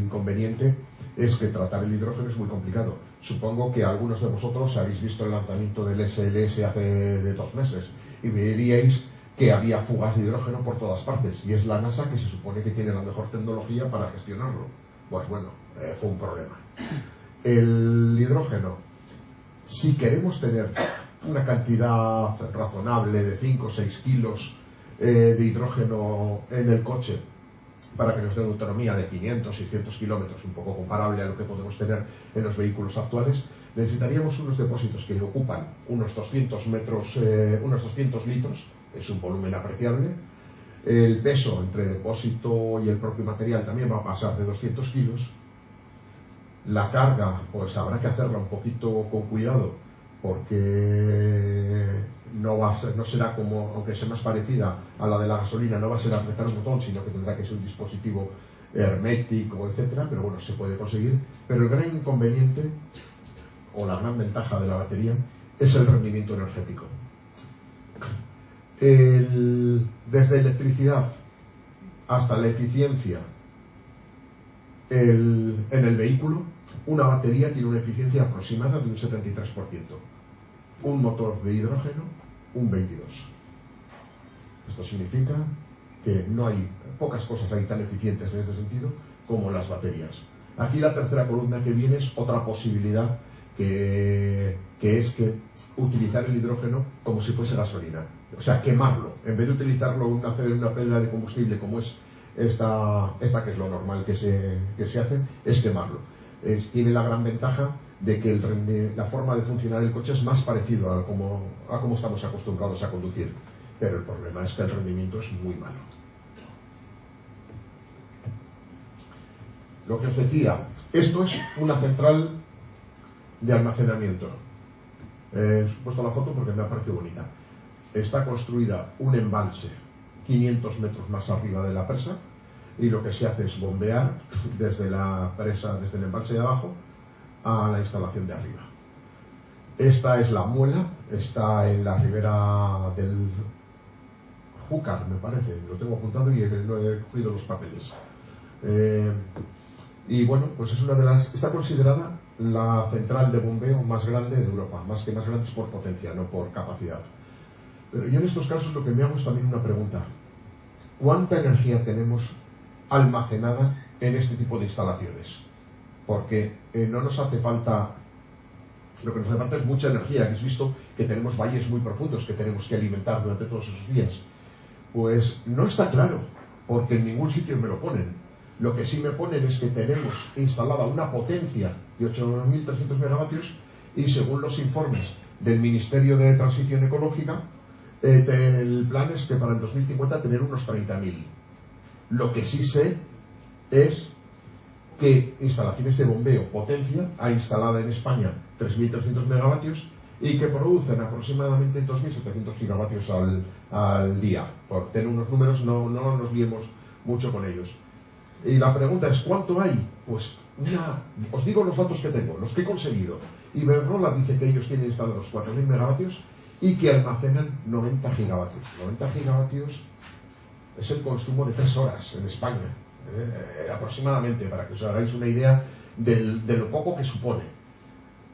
inconveniente es que tratar el hidrógeno es muy complicado. Supongo que algunos de vosotros habéis visto el lanzamiento del SLS hace 2 meses y veríais que había fugas de hidrógeno por todas partes, y es la NASA que se supone que tiene la mejor tecnología para gestionarlo. Pues bueno, fue un problema. El hidrógeno, si queremos tener una cantidad razonable de 5 o 6 kilos de hidrógeno en el coche para que nos dé una autonomía de 500, 600 kilómetros, un poco comparable a lo que podemos tener en los vehículos actuales, necesitaríamos unos depósitos que ocupan unos 200 litros, es un volumen apreciable. El peso entre depósito y el propio material también va a pasar de 200 kilos. La carga, pues habrá que hacerla un poquito con cuidado, porque no será como, aunque sea más parecida a la de la gasolina, no va a ser apretar un botón, sino que tendrá que ser un dispositivo hermético, etcétera. Pero bueno, se puede conseguir. Pero el gran inconveniente, o la gran ventaja de la batería, es el rendimiento energético. Desde electricidad hasta la eficiencia en el vehículo, una batería tiene una eficiencia aproximada de un 73%. Un motor de hidrógeno, un 22%. Esto significa que no hay, pocas cosas hay tan eficientes en este sentido como las baterías. Aquí la tercera columna que viene es otra posibilidad que es que utilizar el hidrógeno como si fuese gasolina. O sea, quemarlo. En vez de utilizarlo en una pelea de combustible como es esta que es lo normal que se hace, es quemarlo. Tiene la gran ventaja de que la forma de funcionar el coche es más parecido a cómo estamos acostumbrados a conducir. Pero el problema es que el rendimiento es muy malo. Lo que os decía, esto es una central de almacenamiento. He puesto la foto porque me ha parecido bonita. Está construida un embalse 500 metros más arriba de la presa y lo que se hace es bombear desde la presa, desde el embalse de abajo a la instalación de arriba. Esta es la muela, está en la ribera del Júcar, me parece, lo tengo apuntado y no he cogido los papeles. Y bueno, pues es está considerada la central de bombeo más grande de Europa, más grande es por potencia, no por capacidad. Pero yo en estos casos lo que me hago es también una pregunta. ¿Cuánta energía tenemos almacenada en este tipo de instalaciones? Porque no nos hace falta, lo que nos hace falta es mucha energía. Habéis visto que tenemos valles muy profundos que tenemos que alimentar durante todos esos días. Pues no está claro, porque en ningún sitio me lo ponen. Lo que sí me ponen es que tenemos instalada una potencia de 8.300 megavatios y según los informes del Ministerio de Transición Ecológica, el plan es que para el 2050 tener unos 30.000. Lo que sí sé es que instalaciones de bombeo potencia ha instalado en España 3.300 megavatios y que producen aproximadamente 2.700 gigavatios al día. Por tener unos números, no nos liemos mucho con ellos. Y la pregunta es, ¿cuánto hay? Pues os digo los datos que tengo, los que he conseguido. Iberdrola dice que ellos tienen instalados 4.000 megavatios y que almacenan 90 gigavatios. 90 gigavatios es el consumo de 3 horas en España, aproximadamente, para que os hagáis una idea de lo poco que supone.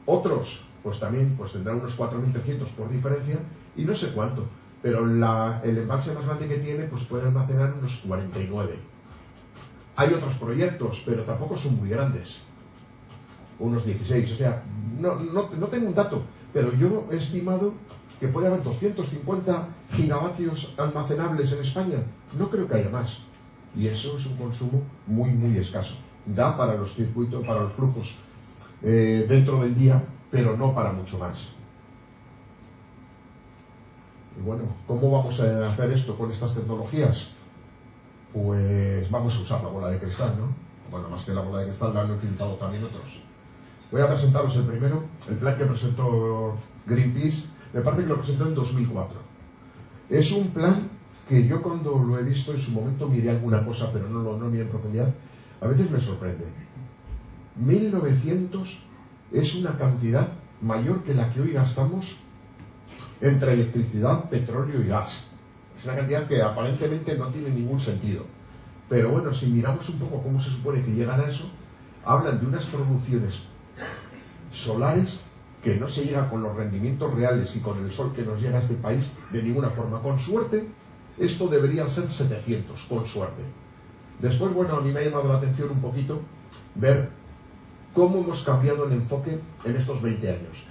Otros, pues también tendrán unos 4.300 por diferencia y no sé cuánto, pero el embalse más grande que tiene pues puede almacenar unos 49. Hay otros proyectos, pero tampoco son muy grandes, unos 16, o sea, no tengo un dato, pero yo he estimado que puede haber 250 gigavatios almacenables en España. No creo que haya más. Y eso es un consumo muy, muy escaso. Da para los circuitos, para los flujos dentro del día, pero no para mucho más. Y bueno, ¿cómo vamos a hacer esto con estas tecnologías? Pues vamos a usar la bola de cristal, ¿no? Bueno, más que la bola de cristal la han utilizado también otros. Voy a presentaros el primero, el plan que presentó Greenpeace. Me parece que lo presentó en 2004. Es un plan que yo cuando lo he visto en su momento miré alguna cosa, pero no miré en profundidad. A veces me sorprende. 1.900 es una cantidad mayor que la que hoy gastamos entre electricidad, petróleo y gas. Es una cantidad que aparentemente no tiene ningún sentido. Pero bueno, si miramos un poco cómo se supone que llegan a eso, hablan de unas producciones solares que no se llega con los rendimientos reales y con el sol que nos llega a este país de ninguna forma. Con suerte, esto deberían ser 700, con suerte. Después, bueno, a mí me ha llamado la atención un poquito ver cómo hemos cambiado el enfoque en estos 20 años.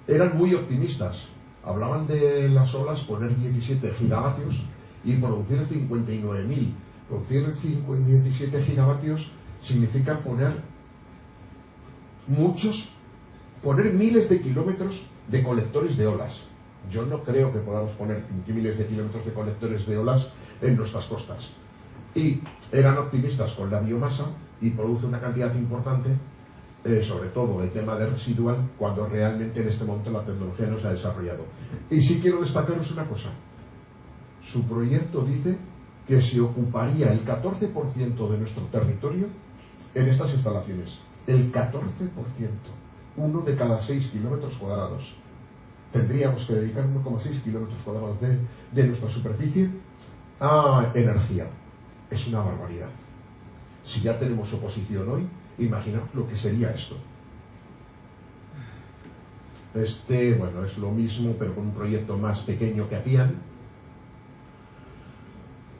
Eran muy optimistas. Hablaban de las olas poner 17 gigavatios y producir 59.000. Producir 17 gigavatios significa poner miles de kilómetros de colectores de olas. Yo no creo que podamos poner miles de kilómetros de colectores de olas en nuestras costas. Y eran optimistas con la biomasa y produce una cantidad importante, sobre todo el tema de residual, cuando realmente en este momento la tecnología no se ha desarrollado. Y sí quiero destacaros una cosa. Su proyecto dice que se ocuparía el 14% de nuestro territorio en estas instalaciones. El 14%. 1 de cada 6 kilómetros cuadrados. Tendríamos que dedicar 1,6 kilómetros cuadrados de nuestra superficie a energía. Es una barbaridad. Si ya tenemos oposición hoy, imaginaos lo que sería esto. Bueno, es lo mismo, pero con un proyecto más pequeño que hacían.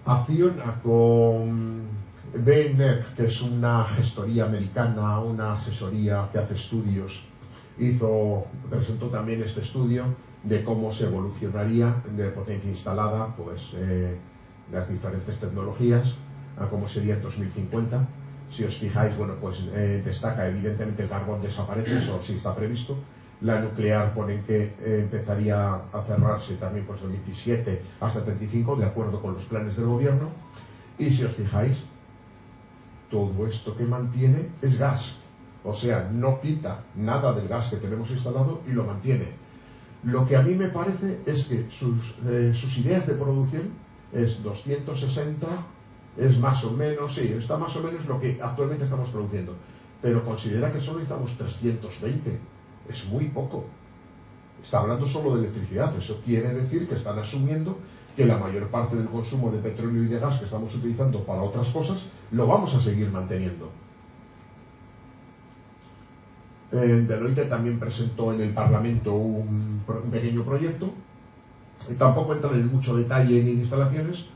Acciona con BNF, que es una gestoría americana, una asesoría que hace estudios, presentó también este estudio de cómo se evolucionaría de potencia instalada, pues las diferentes tecnologías, a cómo sería en 2050. Si os fijáis, bueno, pues destaca evidentemente el carbón desaparece, eso sí está previsto. La nuclear ponen que empezaría a cerrarse también pues del 27 hasta 35, de acuerdo con los planes del gobierno. Y si os fijáis, todo esto que mantiene es gas, o sea, no quita nada del gas que tenemos instalado y lo mantiene. Lo que a mí me parece es que sus ideas de producción es 260, es más o menos, sí, está más o menos lo que actualmente estamos produciendo, pero considera que solo necesitamos 320. Es muy poco. Está hablando solo de electricidad. Eso quiere decir que están asumiendo que la mayor parte del consumo de petróleo y de gas que estamos utilizando para otras cosas lo vamos a seguir manteniendo. Deloitte también presentó en el Parlamento un pequeño proyecto. Tampoco entran en mucho detalle ni en instalaciones.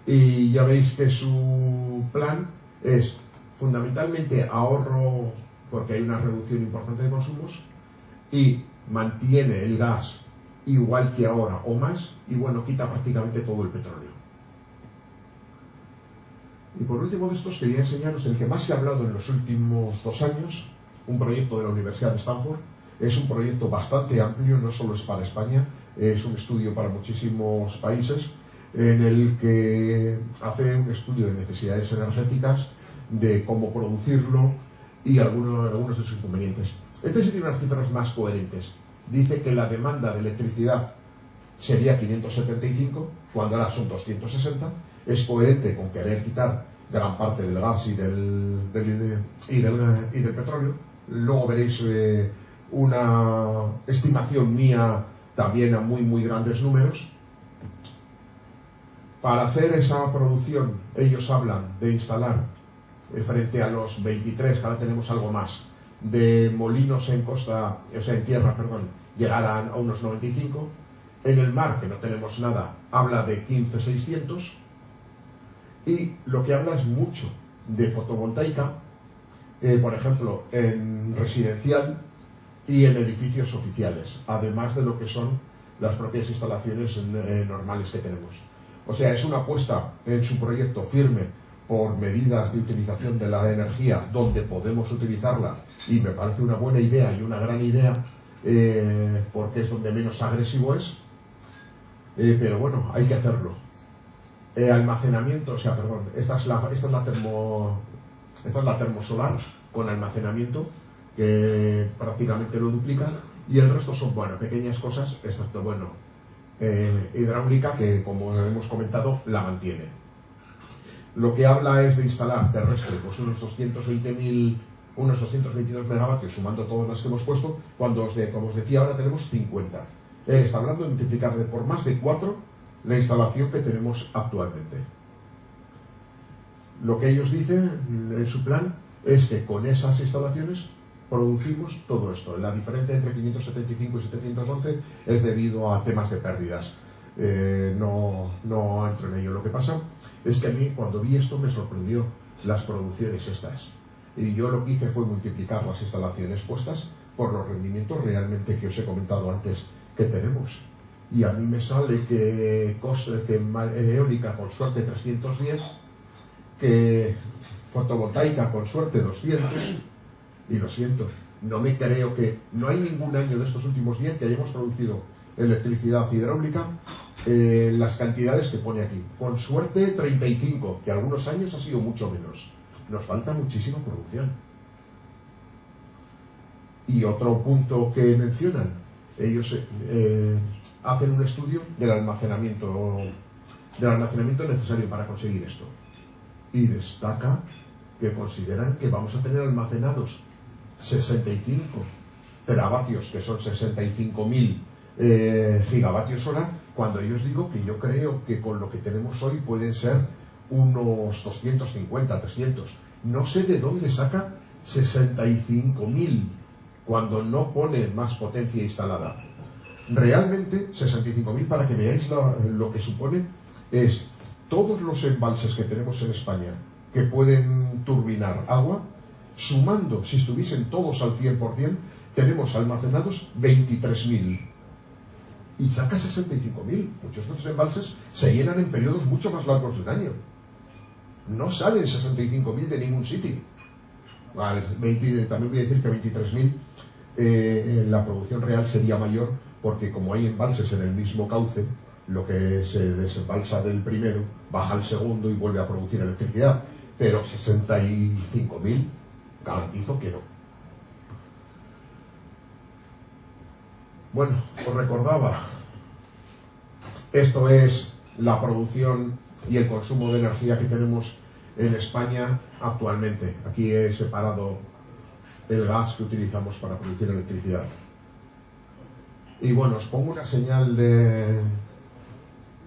Y ya veis que su plan es fundamentalmente ahorro, porque hay una reducción importante de consumos, y mantiene el gas igual que ahora o más, y bueno, quita prácticamente todo el petróleo. Y por último de estos quería enseñaros el que más se ha hablado en los últimos 2 años, un proyecto de la Universidad de Stanford. Es un proyecto bastante amplio, no solo es para España, es un estudio para muchísimos países, en el que hace un estudio de necesidades energéticas, de cómo producirlo y algunos de sus inconvenientes. Este sí tiene unas cifras más coherentes. Dice que la demanda de electricidad sería 575, cuando ahora son 260. Es coherente con querer quitar gran parte del gas y del petróleo. Luego veréis una estimación mía también a muy grandes números. Para hacer esa producción, ellos hablan de instalar frente a los 23, que ahora tenemos algo más, de molinos en costa, o sea, en tierra, perdón, llegarán a unos 95. En el mar, que no tenemos nada, habla de 15.600. Y lo que habla es mucho de fotovoltaica, por ejemplo, en residencial y en edificios oficiales, además de lo que son las propias instalaciones normales que tenemos. O sea, es una apuesta en su proyecto firme por medidas de utilización de la energía donde podemos utilizarla, y me parece una buena idea y una gran idea, porque es donde menos agresivo es, pero bueno, hay que hacerlo. Almacenamiento, o sea, perdón, esta es la termosolar con almacenamiento, que prácticamente lo duplica, y el resto son, bueno, pequeñas cosas, excepto, bueno, hidráulica, que como hemos comentado, la mantiene. Lo que habla es de instalar terrestre, pues unos 222 megavatios, sumando todas las que hemos puesto, cuando, como os decía, ahora tenemos 50. Está hablando de multiplicar por más de 4 la instalación que tenemos actualmente. Lo que ellos dicen en su plan es que con esas instalaciones producimos todo esto. La diferencia entre 575 y 711 es debido a temas de pérdidas. No entro en ello. Lo que pasa es que a mí, cuando vi esto, me sorprendió las producciones estas, y yo lo que hice fue multiplicar las instalaciones puestas por los rendimientos realmente que os he comentado antes que tenemos, y a mí me sale que eólica con suerte 310, que fotovoltaica con suerte 200, y lo siento, no me creo que no hay ningún año de estos últimos 10 que hayamos producido electricidad hidráulica las cantidades que pone aquí. Con suerte 35, que algunos años ha sido mucho menos. Nos falta muchísima producción. Y otro punto que mencionan, ellos hacen un estudio del almacenamiento necesario para conseguir esto, y destaca que consideran que vamos a tener almacenados 65 teravatios, que son 65.000 gigavatios hora, cuando yo os digo que yo creo que con lo que tenemos hoy pueden ser unos 250, 300, No sé de dónde saca 65.000 cuando no pone más potencia instalada. Realmente, 65.000, para que veáis lo que supone, es todos los embalses que tenemos en España que pueden turbinar agua, sumando, si estuviesen todos al 100%, tenemos almacenados 23.000. Y saca 65.000. Muchos de estos embalses se llenan en periodos mucho más largos de un año. No salen 65.000 de ningún sitio. Vale, también voy a decir que 23.000 la producción real sería mayor, porque como hay embalses en el mismo cauce, lo que se desembalsa del primero baja al segundo y vuelve a producir electricidad. Pero 65.000 garantizo que no. Bueno, os recordaba, esto es la producción y el consumo de energía que tenemos en España actualmente. Aquí he separado el gas que utilizamos para producir electricidad. Y bueno, os pongo una señal de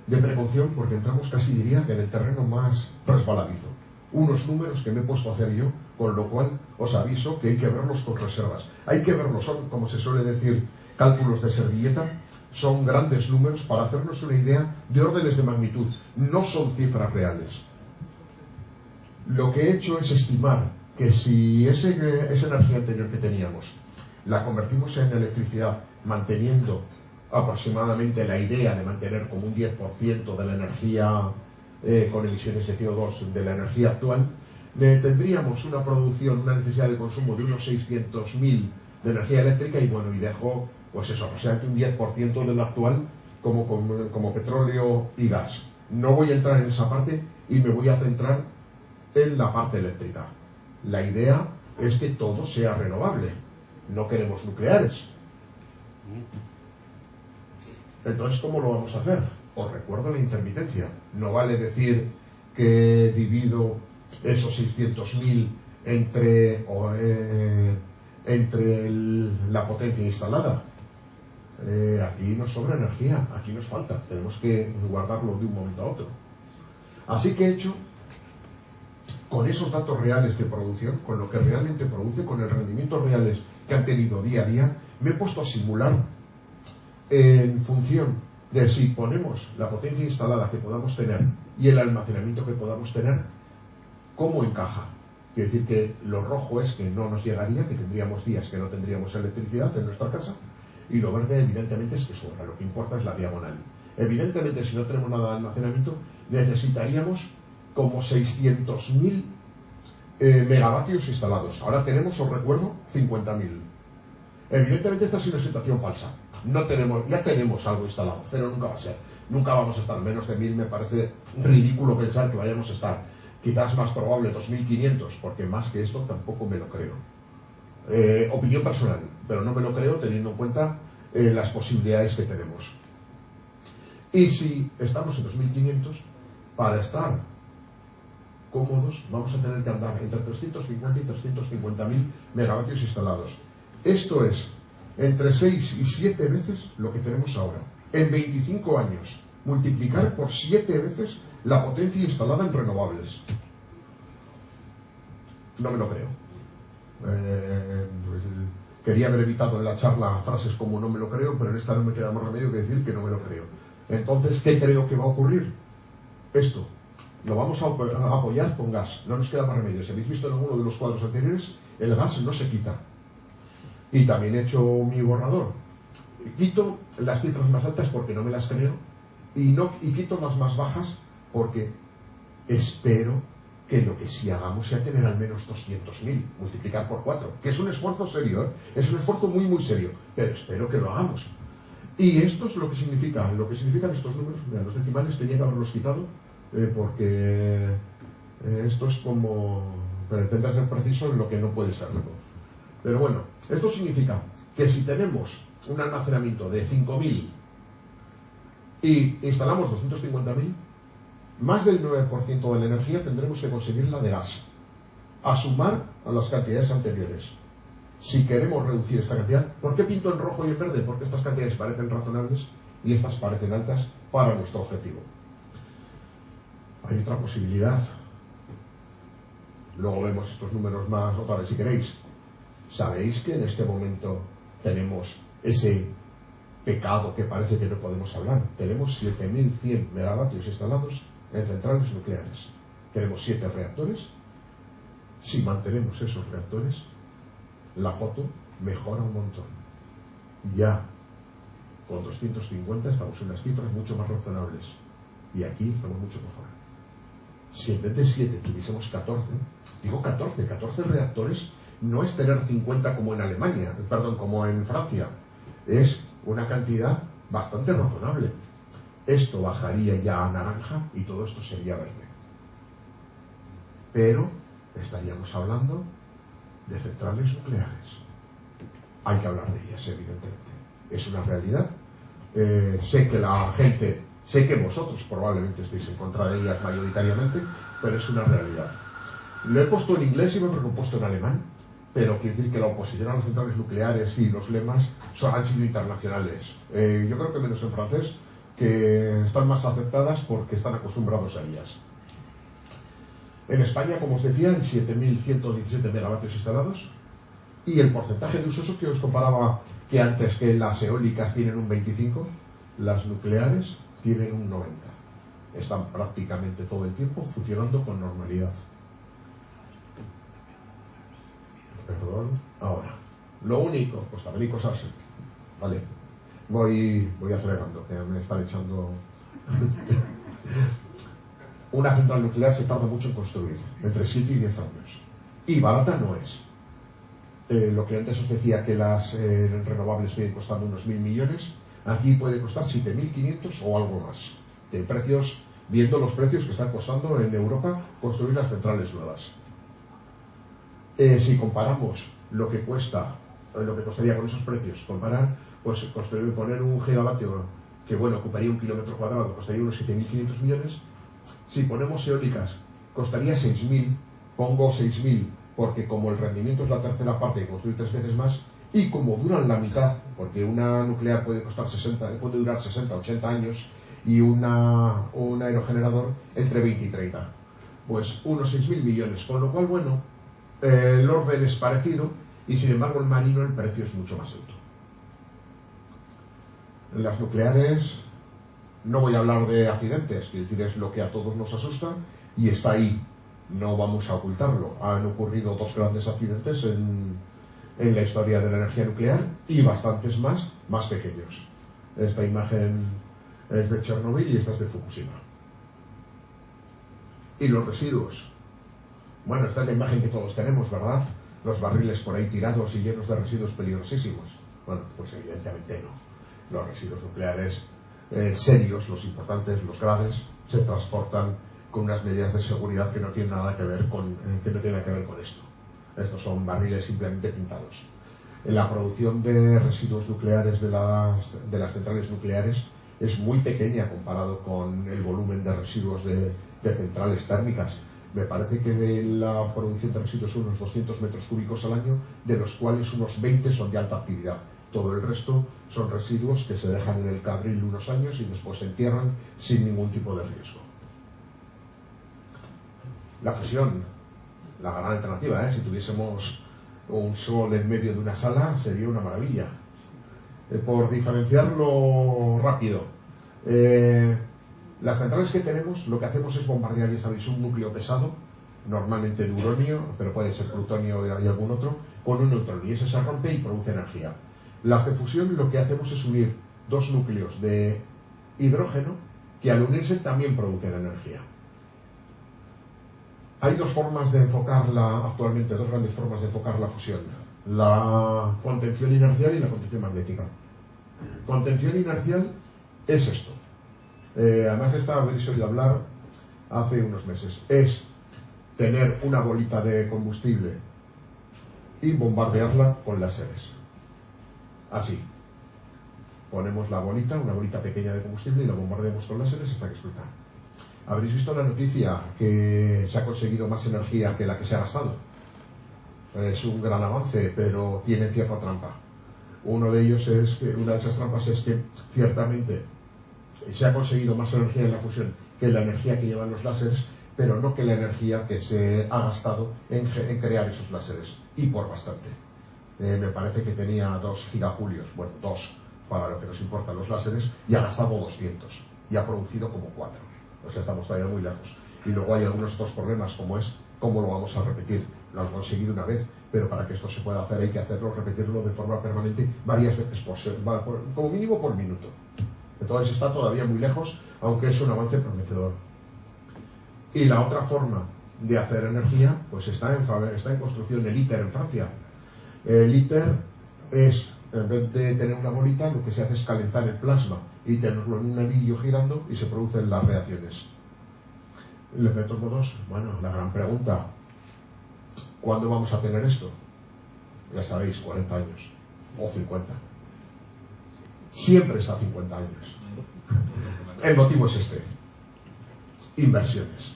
precaución, porque entramos casi, diría, que en el terreno más resbaladizo. Unos números que me he puesto a hacer yo, con lo cual os aviso que hay que verlos con reservas. Hay que verlos, son, como se suele decir, cálculos de servilleta, son grandes números para hacernos una idea de órdenes de magnitud, no son cifras reales. Lo que he hecho es estimar que si esa energía anterior que teníamos la convertimos en electricidad, manteniendo aproximadamente la idea de mantener como un 10% de la energía con emisiones de CO2 de la energía actual, tendríamos una producción, una necesidad de consumo de unos 600.000 de energía eléctrica, y bueno, y dejo pues eso, aproximadamente un 10% de lo actual como petróleo y gas. No voy a entrar en esa parte y me voy a centrar en la parte eléctrica. La idea es que todo sea renovable. No queremos nucleares. Entonces, ¿cómo lo vamos a hacer? Os recuerdo la intermitencia. No vale decir que divido esos 600.000 entre la potencia instalada. Aquí nos sobra energía, aquí nos falta. Tenemos que guardarlo de un momento a otro. Así que he hecho, con esos datos reales de producción, con lo que realmente produce, con el rendimientos reales que han tenido día a día, me he puesto a simular en función de si ponemos la potencia instalada que podamos tener y el almacenamiento que podamos tener, cómo encaja. Quiere decir que lo rojo es que no nos llegaría, que tendríamos días que no tendríamos electricidad en nuestra casa, y lo verde evidentemente es que sobra. Lo que importa es la diagonal. Evidentemente, si no tenemos nada de almacenamiento, necesitaríamos como 600.000 megavatios instalados. Ahora tenemos, os recuerdo, 50.000. Evidentemente esta es una situación falsa. Ya tenemos algo instalado. Cero nunca va a ser. Nunca vamos a estar menos de 1.000. Me parece ridículo pensar que vayamos a estar. Quizás más probable 2.500, porque más que esto tampoco me lo creo. Opinión personal, pero no me lo creo teniendo en cuenta las posibilidades que tenemos. Y si estamos en 2.500, para estar cómodos vamos a tener que andar entre 350 y 350.000 megavatios instalados. Esto es entre 6 y 7 veces lo que tenemos ahora. En 25 años, multiplicar por 7 veces la potencia instalada en renovables. No me lo creo. Quería haber evitado en la charla frases como no me lo creo, pero en esta no me queda más remedio que decir que no me lo creo. Entonces, ¿qué creo que va a ocurrir? Esto, lo vamos a apoyar con gas, no nos queda más remedio. Si habéis visto en alguno de los cuadros anteriores, el gas no se quita. Y también he hecho mi borrador. Quito las cifras más altas porque no me las creo, y quito las más bajas porque espero que lo que sí hagamos sea tener al menos 200.000, multiplicar por 4, que es un esfuerzo serio, ¿eh? Es un esfuerzo muy muy serio, pero espero que lo hagamos. Y esto es lo que significan estos números. Mira, los decimales tenía que haberlos quitado, porque esto es como pretender ser preciso en lo que no puede serlo. Pero bueno, esto significa que si tenemos un almacenamiento de 5.000 y instalamos 250.000, más del 9% de la energía tendremos que conseguirla de gas, a sumar a las cantidades anteriores. Si queremos reducir esta cantidad, ¿por qué pinto en rojo y en verde? Porque estas cantidades parecen razonables y estas parecen altas para nuestro objetivo. Hay otra posibilidad. luego vemos estos números más otra vez si queréis. ¿Sabéis que en este momento tenemos ese pecado que parece que no podemos hablar? Tenemos 7.100 megavatios instalados en centrales nucleares. Tenemos 7 reactores. Si mantenemos esos reactores, la foto mejora un montón. Ya con 250 estamos en unas cifras mucho más razonables. Y aquí estamos mucho mejor. Si en vez de 7 tuviésemos 14, digo 14 reactores, no es tener 50 como en Alemania, perdón, como en Francia. Es una cantidad bastante razonable. Esto bajaría ya a naranja y todo esto sería verde. Pero estaríamos hablando de centrales nucleares. Hay que hablar de ellas, evidentemente. Es una realidad. Sé que la gente, sé que vosotros probablemente estéis en contra de ellas mayoritariamente, pero es una realidad. Lo he puesto en inglés y me he propuesto en alemán, pero quiere decir que la oposición a las centrales nucleares y los lemas han sido internacionales. Yo creo que menos en francés, que están más aceptadas porque están acostumbrados a ellas. En España, como os decía, hay 7.117 megavatios instalados y el porcentaje de uso que os comparaba que antes que las eólicas tienen un 25, las nucleares tienen un 90. Están prácticamente todo el tiempo funcionando con normalidad. Perdón. Ahora, lo único, pues también hay cosas, vale, voy acelerando, que me están echando. Una central nuclear se tarda mucho en construir, entre 7 y 10 años, y barata no es. Lo que antes os decía que las renovables vienen costando unos 1.000 millones, aquí puede costar 7.500 o algo más, de precios, viendo los precios que están costando en Europa construir las centrales nuevas. Si comparamos lo que cuesta, lo que costaría con esos precios, comparar, pues construir, poner un gigavatio que, bueno, ocuparía 1 kilómetro cuadrado, costaría unos 7.500 millones. Si ponemos eólicas, costaría 6.000, pongo 6.000, porque como el rendimiento es la tercera parte de construir 3 veces más, y como duran la mitad, porque una nuclear puede durar 60, 80 años, y un aerogenerador entre 20 y 30, pues unos 6.000 millones, con lo cual, bueno, el orden es parecido, y sin embargo el marino el precio es mucho más alto. En las nucleares no voy a hablar de accidentes, es decir, es lo que a todos nos asusta y está ahí, no vamos a ocultarlo. Han ocurrido 2 grandes accidentes en la historia de la energía nuclear y bastantes más pequeños. Esta imagen es de Chernobyl y esta es de Fukushima. Y los residuos. Bueno, esta es la imagen que todos tenemos, ¿verdad? Los barriles por ahí tirados y llenos de residuos peligrosísimos. Bueno, pues evidentemente no. Los residuos nucleares serios, los importantes, los graves, se transportan con unas medidas de seguridad que no tienen nada que ver con esto. Estos son barriles simplemente pintados. La producción de residuos nucleares de las centrales nucleares es muy pequeña comparado con el volumen de residuos de centrales térmicas. Me parece que la producción de residuos son unos 200 metros cúbicos al año, de los cuales unos 20 son de alta actividad. Todo el resto son residuos que se dejan en el Cabril unos años y después se entierran sin ningún tipo de riesgo. La fusión, la gran alternativa, si tuviésemos un sol en medio de una sala, sería una maravilla. Por diferenciarlo rápido, las centrales que tenemos, lo que hacemos es bombardear, ya sabéis, un núcleo pesado, normalmente de uranio, pero puede ser plutonio y algún otro, con un neutrón, y ese se rompe y produce energía. Las de fusión lo que hacemos es unir 2 núcleos de hidrógeno que al unirse también producen energía. Hay 2 formas de enfocarla actualmente, 2 grandes formas de enfocar la fusión: la contención inercial y la contención magnética. Contención inercial es esto. Además de esta habréis oído hablar hace unos meses. Es tener una bolita de combustible y bombardearla con láseres. Así. Ponemos la bolita, una bolita pequeña de combustible, y la bombardeamos con láseres hasta que explota. Habréis visto la noticia que se ha conseguido más energía que la que se ha gastado. Es un gran avance, pero tiene cierta trampa. Una de esas trampas es que ciertamente se ha conseguido más energía en la fusión que la energía que llevan los láseres, pero no que la energía que se ha gastado en crear esos láseres, y por bastante. Me parece que tenía 2 gigajulios, bueno, 2 para lo que nos importan los láseres, y ha gastado 200, y ha producido como 4. O sea, estamos todavía muy lejos. Y luego hay algunos otros problemas, como es cómo lo vamos a repetir. Lo han conseguido una vez, pero para que esto se pueda hacer hay que hacerlo, repetirlo de forma permanente varias veces, como mínimo por minuto. Entonces está todavía muy lejos, aunque es un avance prometedor. Y la otra forma de hacer energía, pues está en construcción el ITER en Francia. El ITER es, en vez de tener una bolita, lo que se hace es calentar el plasma y tenerlo en un anillo girando y se producen las reacciones. De todos modos, bueno, la gran pregunta, ¿cuándo vamos a tener esto? Ya sabéis, 40 años o 50. Siempre es a 50 años. El motivo es este: inversiones.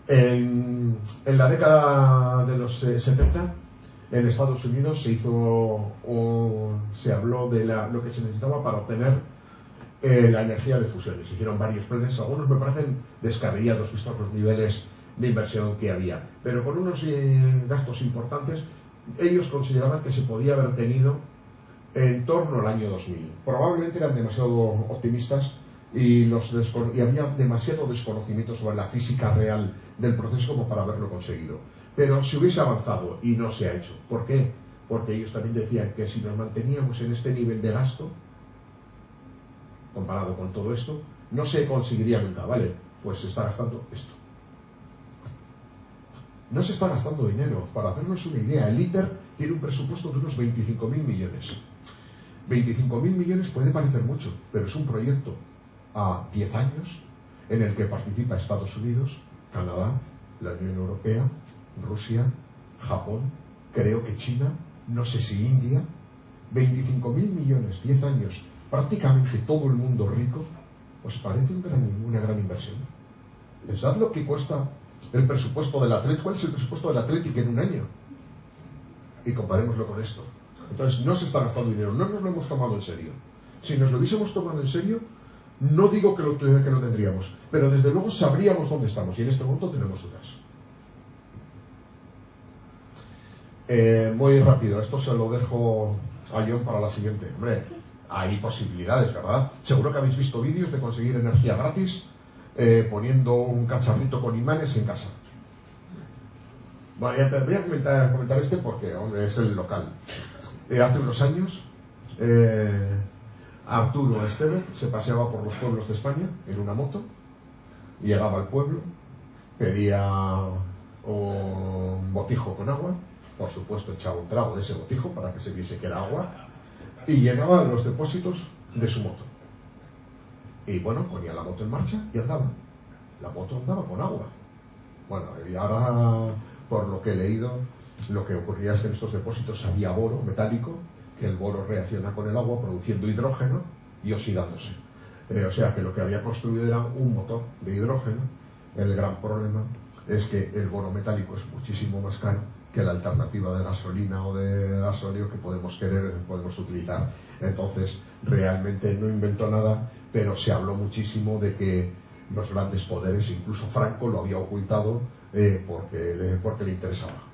En la década de los 70, en Estados Unidos se habló de lo que se necesitaba para obtener la energía de fusiones. Se hicieron varios planes, algunos me parecen descabellados vistos los niveles de inversión que había, pero con unos gastos importantes. Ellos consideraban que se podía haber tenido en torno al año 2000. Probablemente eran demasiado optimistas y había demasiado desconocimiento sobre la física real del proceso como para haberlo conseguido. Pero se hubiese avanzado y no se ha hecho. ¿Por qué? Porque ellos también decían que si nos manteníamos en este nivel de gasto, comparado con todo esto, no se conseguiría nunca. Vale, pues se está gastando esto. No se está gastando dinero. Para hacernos una idea, el ITER tiene un presupuesto de unos 25.000 millones. 25.000 millones puede parecer mucho, pero es un proyecto a 10 años en el que participa Estados Unidos, Canadá, la Unión Europea, Rusia, Japón, creo que China, no sé si India. 25.000 millones, 10 años, prácticamente todo el mundo rico. ¿Os parece una gran inversión? Pensad lo que cuesta el presupuesto del Atlético. ¿Cuál es el presupuesto del Atlético en un año? Y comparémoslo con esto. Entonces no se está gastando dinero, no nos lo hemos tomado en serio. Si nos lo hubiésemos tomado en serio, no digo que lo tendríamos, pero desde luego sabríamos dónde estamos, y en este momento tenemos dudas. Muy rápido, esto se lo dejo a John para la siguiente. Hombre, hay posibilidades, ¿verdad? Seguro que habéis visto vídeos de conseguir energía gratis poniendo un cacharrito con imanes en casa. Bueno, ya te voy a comentar este porque, hombre, es el local. Hace unos años, Arturo Esteve se paseaba por los pueblos de España en una moto, llegaba al pueblo, pedía un botijo con agua, por supuesto echaba un trago de ese botijo para que se viese que era agua, y llenaba los depósitos de su moto. Y bueno, ponía la moto en marcha y andaba. La moto andaba con agua. Bueno, y ahora, por lo que he leído, lo que ocurría es que en estos depósitos había boro metálico, que el boro reacciona con el agua produciendo hidrógeno y oxidándose. O sea que lo que había construido era un motor de hidrógeno. El gran problema es que el boro metálico es muchísimo más caro que la alternativa de gasolina o de gasóleo que podemos utilizar. Entonces, realmente no inventó nada, pero se habló muchísimo de que los grandes poderes, incluso Franco lo había ocultado porque le interesaba.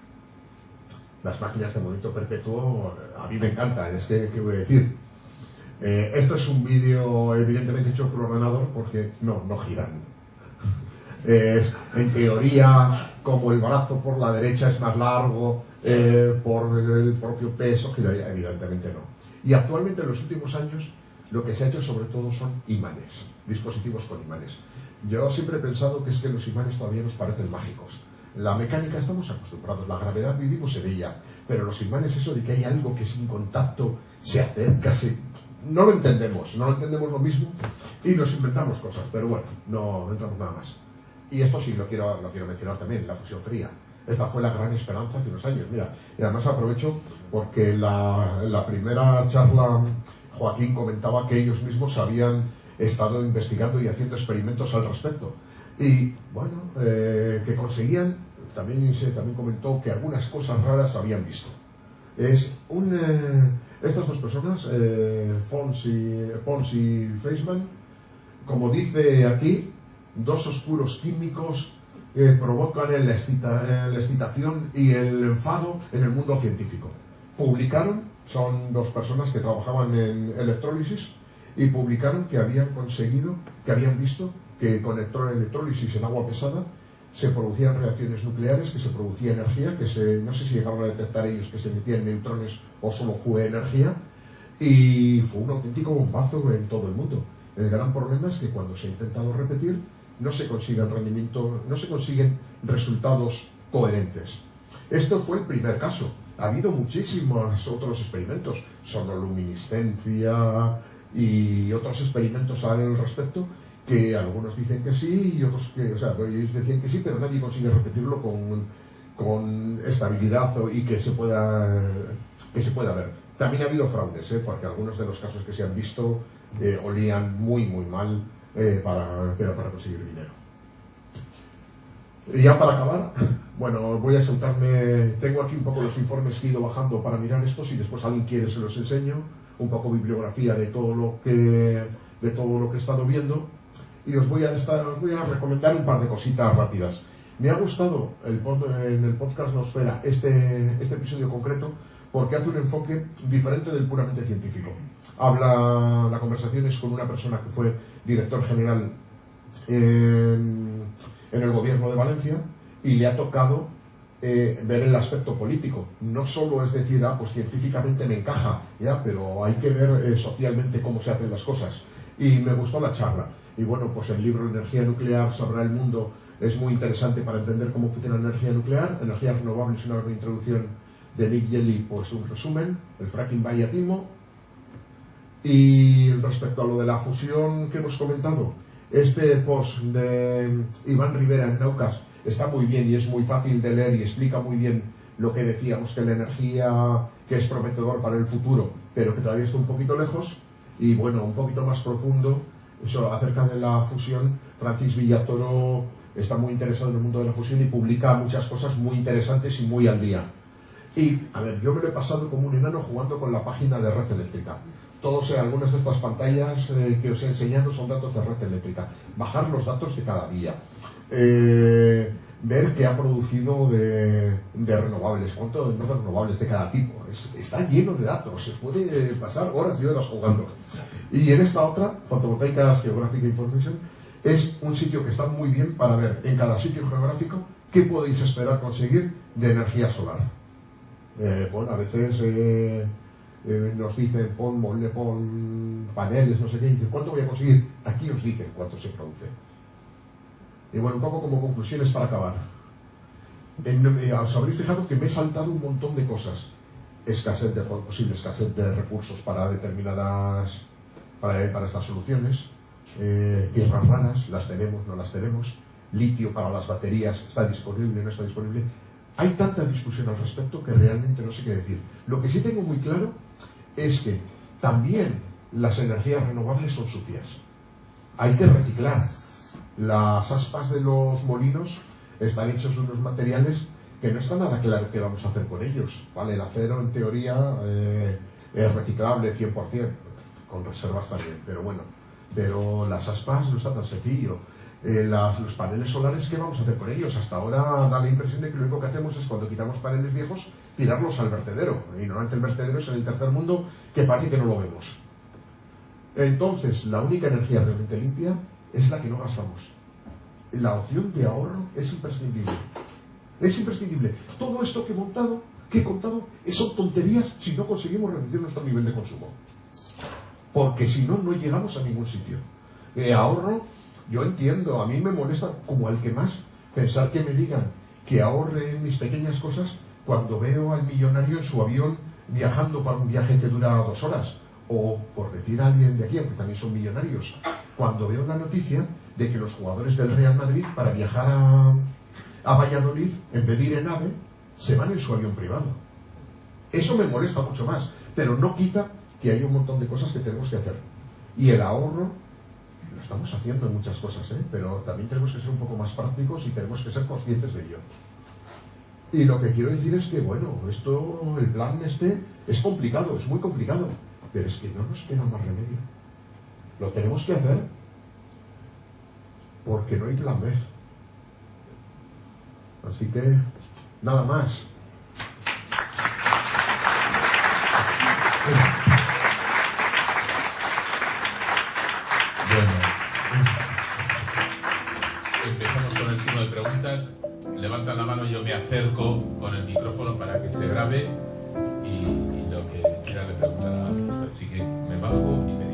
Las máquinas de movimiento perpetuo a mí me encantan, es que, ¿qué voy a decir? Esto es un vídeo evidentemente hecho por ordenador porque no giran. Es, en teoría, como el brazo por la derecha es más largo por el propio peso, giraría, evidentemente no. Y actualmente en los últimos años lo que se ha hecho sobre todo son imanes, dispositivos con imanes. Yo siempre he pensado que es que los imanes todavía nos parecen mágicos. La mecánica estamos acostumbrados, la gravedad vivimos en ella, pero los imanes, eso de que hay algo que sin contacto se acerca, no lo entendemos lo mismo y nos inventamos cosas, pero bueno, no entramos nada más. Y esto sí lo quiero mencionar también, la fusión fría. Esta fue la gran esperanza hace unos años, mira, y además aprovecho porque la primera charla Joaquín comentaba que ellos mismos habían estado investigando y haciendo experimentos al respecto. Y bueno, que conseguían, también comentó que algunas cosas raras habían visto. Estas dos personas, Pons y Feisman, como dice aquí, dos oscuros químicos que provocan la excitación y el enfado en el mundo científico. Publicaron, son dos personas que trabajaban en electrólisis, y publicaron que habían visto que con electrólisis en agua pesada se producían reacciones nucleares, que se producía energía, no sé si llegaron a detectar ellos que se emitían neutrones o solo fue energía, y fue un auténtico bombazo en todo el mundo. El gran problema es que cuando se ha intentado repetir no se consiguen resultados coherentes. Esto fue el primer caso. Ha habido muchísimos otros experimentos, sonoluminiscencia y otros experimentos al respecto, que algunos dicen que sí y otros que, ellos decían que sí, pero nadie consigue repetirlo con estabilidad y que se pueda ver. También ha habido fraudes, porque algunos de los casos que se han visto olían muy mal para conseguir dinero. Y ya para acabar, bueno, voy a saltarme, tengo aquí un poco los informes que he ido bajando para mirar estos, y después alguien quiere se los enseño, un poco bibliografía de todo lo que he estado viendo, y os voy a recomendar un par de cositas rápidas. Me ha gustado en el podcast Nosfera este episodio concreto, porque hace un enfoque diferente del puramente científico. La conversación es con una persona que fue director general en el gobierno de Valencia, y le ha tocado ver el aspecto político. No solo es decir, pues científicamente me encaja, pero hay que ver socialmente cómo se hacen las cosas. Y me gustó la charla. Y bueno, pues el libro Energía Nuclear sabrá el mundo es muy interesante para entender cómo funciona la energía nuclear. Energías renovables, una breve introducción de Nick Jelly, pues un resumen, el fracking vaya timo. Y respecto a lo de la fusión que hemos comentado, este post de Iván Rivera en Naucas está muy bien y es muy fácil de leer y explica muy bien lo que decíamos, que la energía que es prometedor para el futuro, pero que todavía está un poquito lejos. Y bueno, un poquito más profundo acerca de la fusión, Francis Villatoro está muy interesado en el mundo de la fusión y publica muchas cosas muy interesantes y muy al día. Y, a ver, yo me lo he pasado como un enano jugando con la página de Red Eléctrica. Algunas de estas pantallas que os he enseñado son datos de Red Eléctrica. Bajar los datos de cada día. Ver qué ha producido de renovables, cuánto de renovables de cada tipo. Está lleno de datos, se puede pasar horas y horas jugando. Y en esta otra, Fotovoltaicas Geographic Information, es un sitio que está muy bien para ver en cada sitio geográfico qué podéis esperar conseguir de energía solar. A veces nos dicen pon paneles, no sé qué, y dicen ¿cuánto voy a conseguir? Aquí os dicen cuánto se produce. Y bueno, un poco como conclusiones para acabar. Os habréis fijado que me he saltado un montón de cosas. Posible escasez de recursos para estas soluciones. Tierras raras, las tenemos, no las tenemos. Litio para las baterías, está disponible, no está disponible. Hay tanta discusión al respecto que realmente no sé qué decir. Lo que sí tengo muy claro es que también las energías renovables son sucias. Hay que reciclar. Las aspas de los molinos están hechos de unos materiales que no está nada claro qué vamos a hacer con ellos. ¿Vale? El acero, en teoría, es reciclable 100%, con reservas también, pero bueno. Pero las aspas no está tan sencillo. Los paneles solares, ¿qué vamos a hacer con ellos? Hasta ahora da la impresión de que lo único que hacemos es, cuando quitamos paneles viejos, tirarlos al vertedero. Y normalmente el vertedero es en el tercer mundo, que parece que no lo vemos. Entonces, la única energía realmente limpia es la que no gastamos. La opción de ahorro es imprescindible. Es imprescindible. Todo esto que he contado, son tonterías si no conseguimos reducir nuestro nivel de consumo. Porque si no, no llegamos a ningún sitio. Ahorro, yo entiendo, a mí me molesta como al que más pensar que me digan que ahorre en mis pequeñas cosas cuando veo al millonario en su avión viajando para un viaje que dura 2 horas. O, por decir a alguien de aquí, aunque también son millonarios, cuando veo la noticia de que los jugadores del Real Madrid, para viajar a Valladolid, en vez de ir en AVE, se van en su avión privado. Eso me molesta mucho más, pero no quita que hay un montón de cosas que tenemos que hacer. Y el ahorro lo estamos haciendo en muchas cosas, pero también tenemos que ser un poco más prácticos y tenemos que ser conscientes de ello. Y lo que quiero decir es que, bueno, el plan es complicado, es muy complicado, pero es que no nos queda más remedio. Lo tenemos que hacer porque no hay plan B. Así que, nada más. Bueno, empezamos con el turno de preguntas. Levanta la mano y yo me acerco con el micrófono para que se grabe y lo que quiera le preguntar a la artista. Así que me bajo y me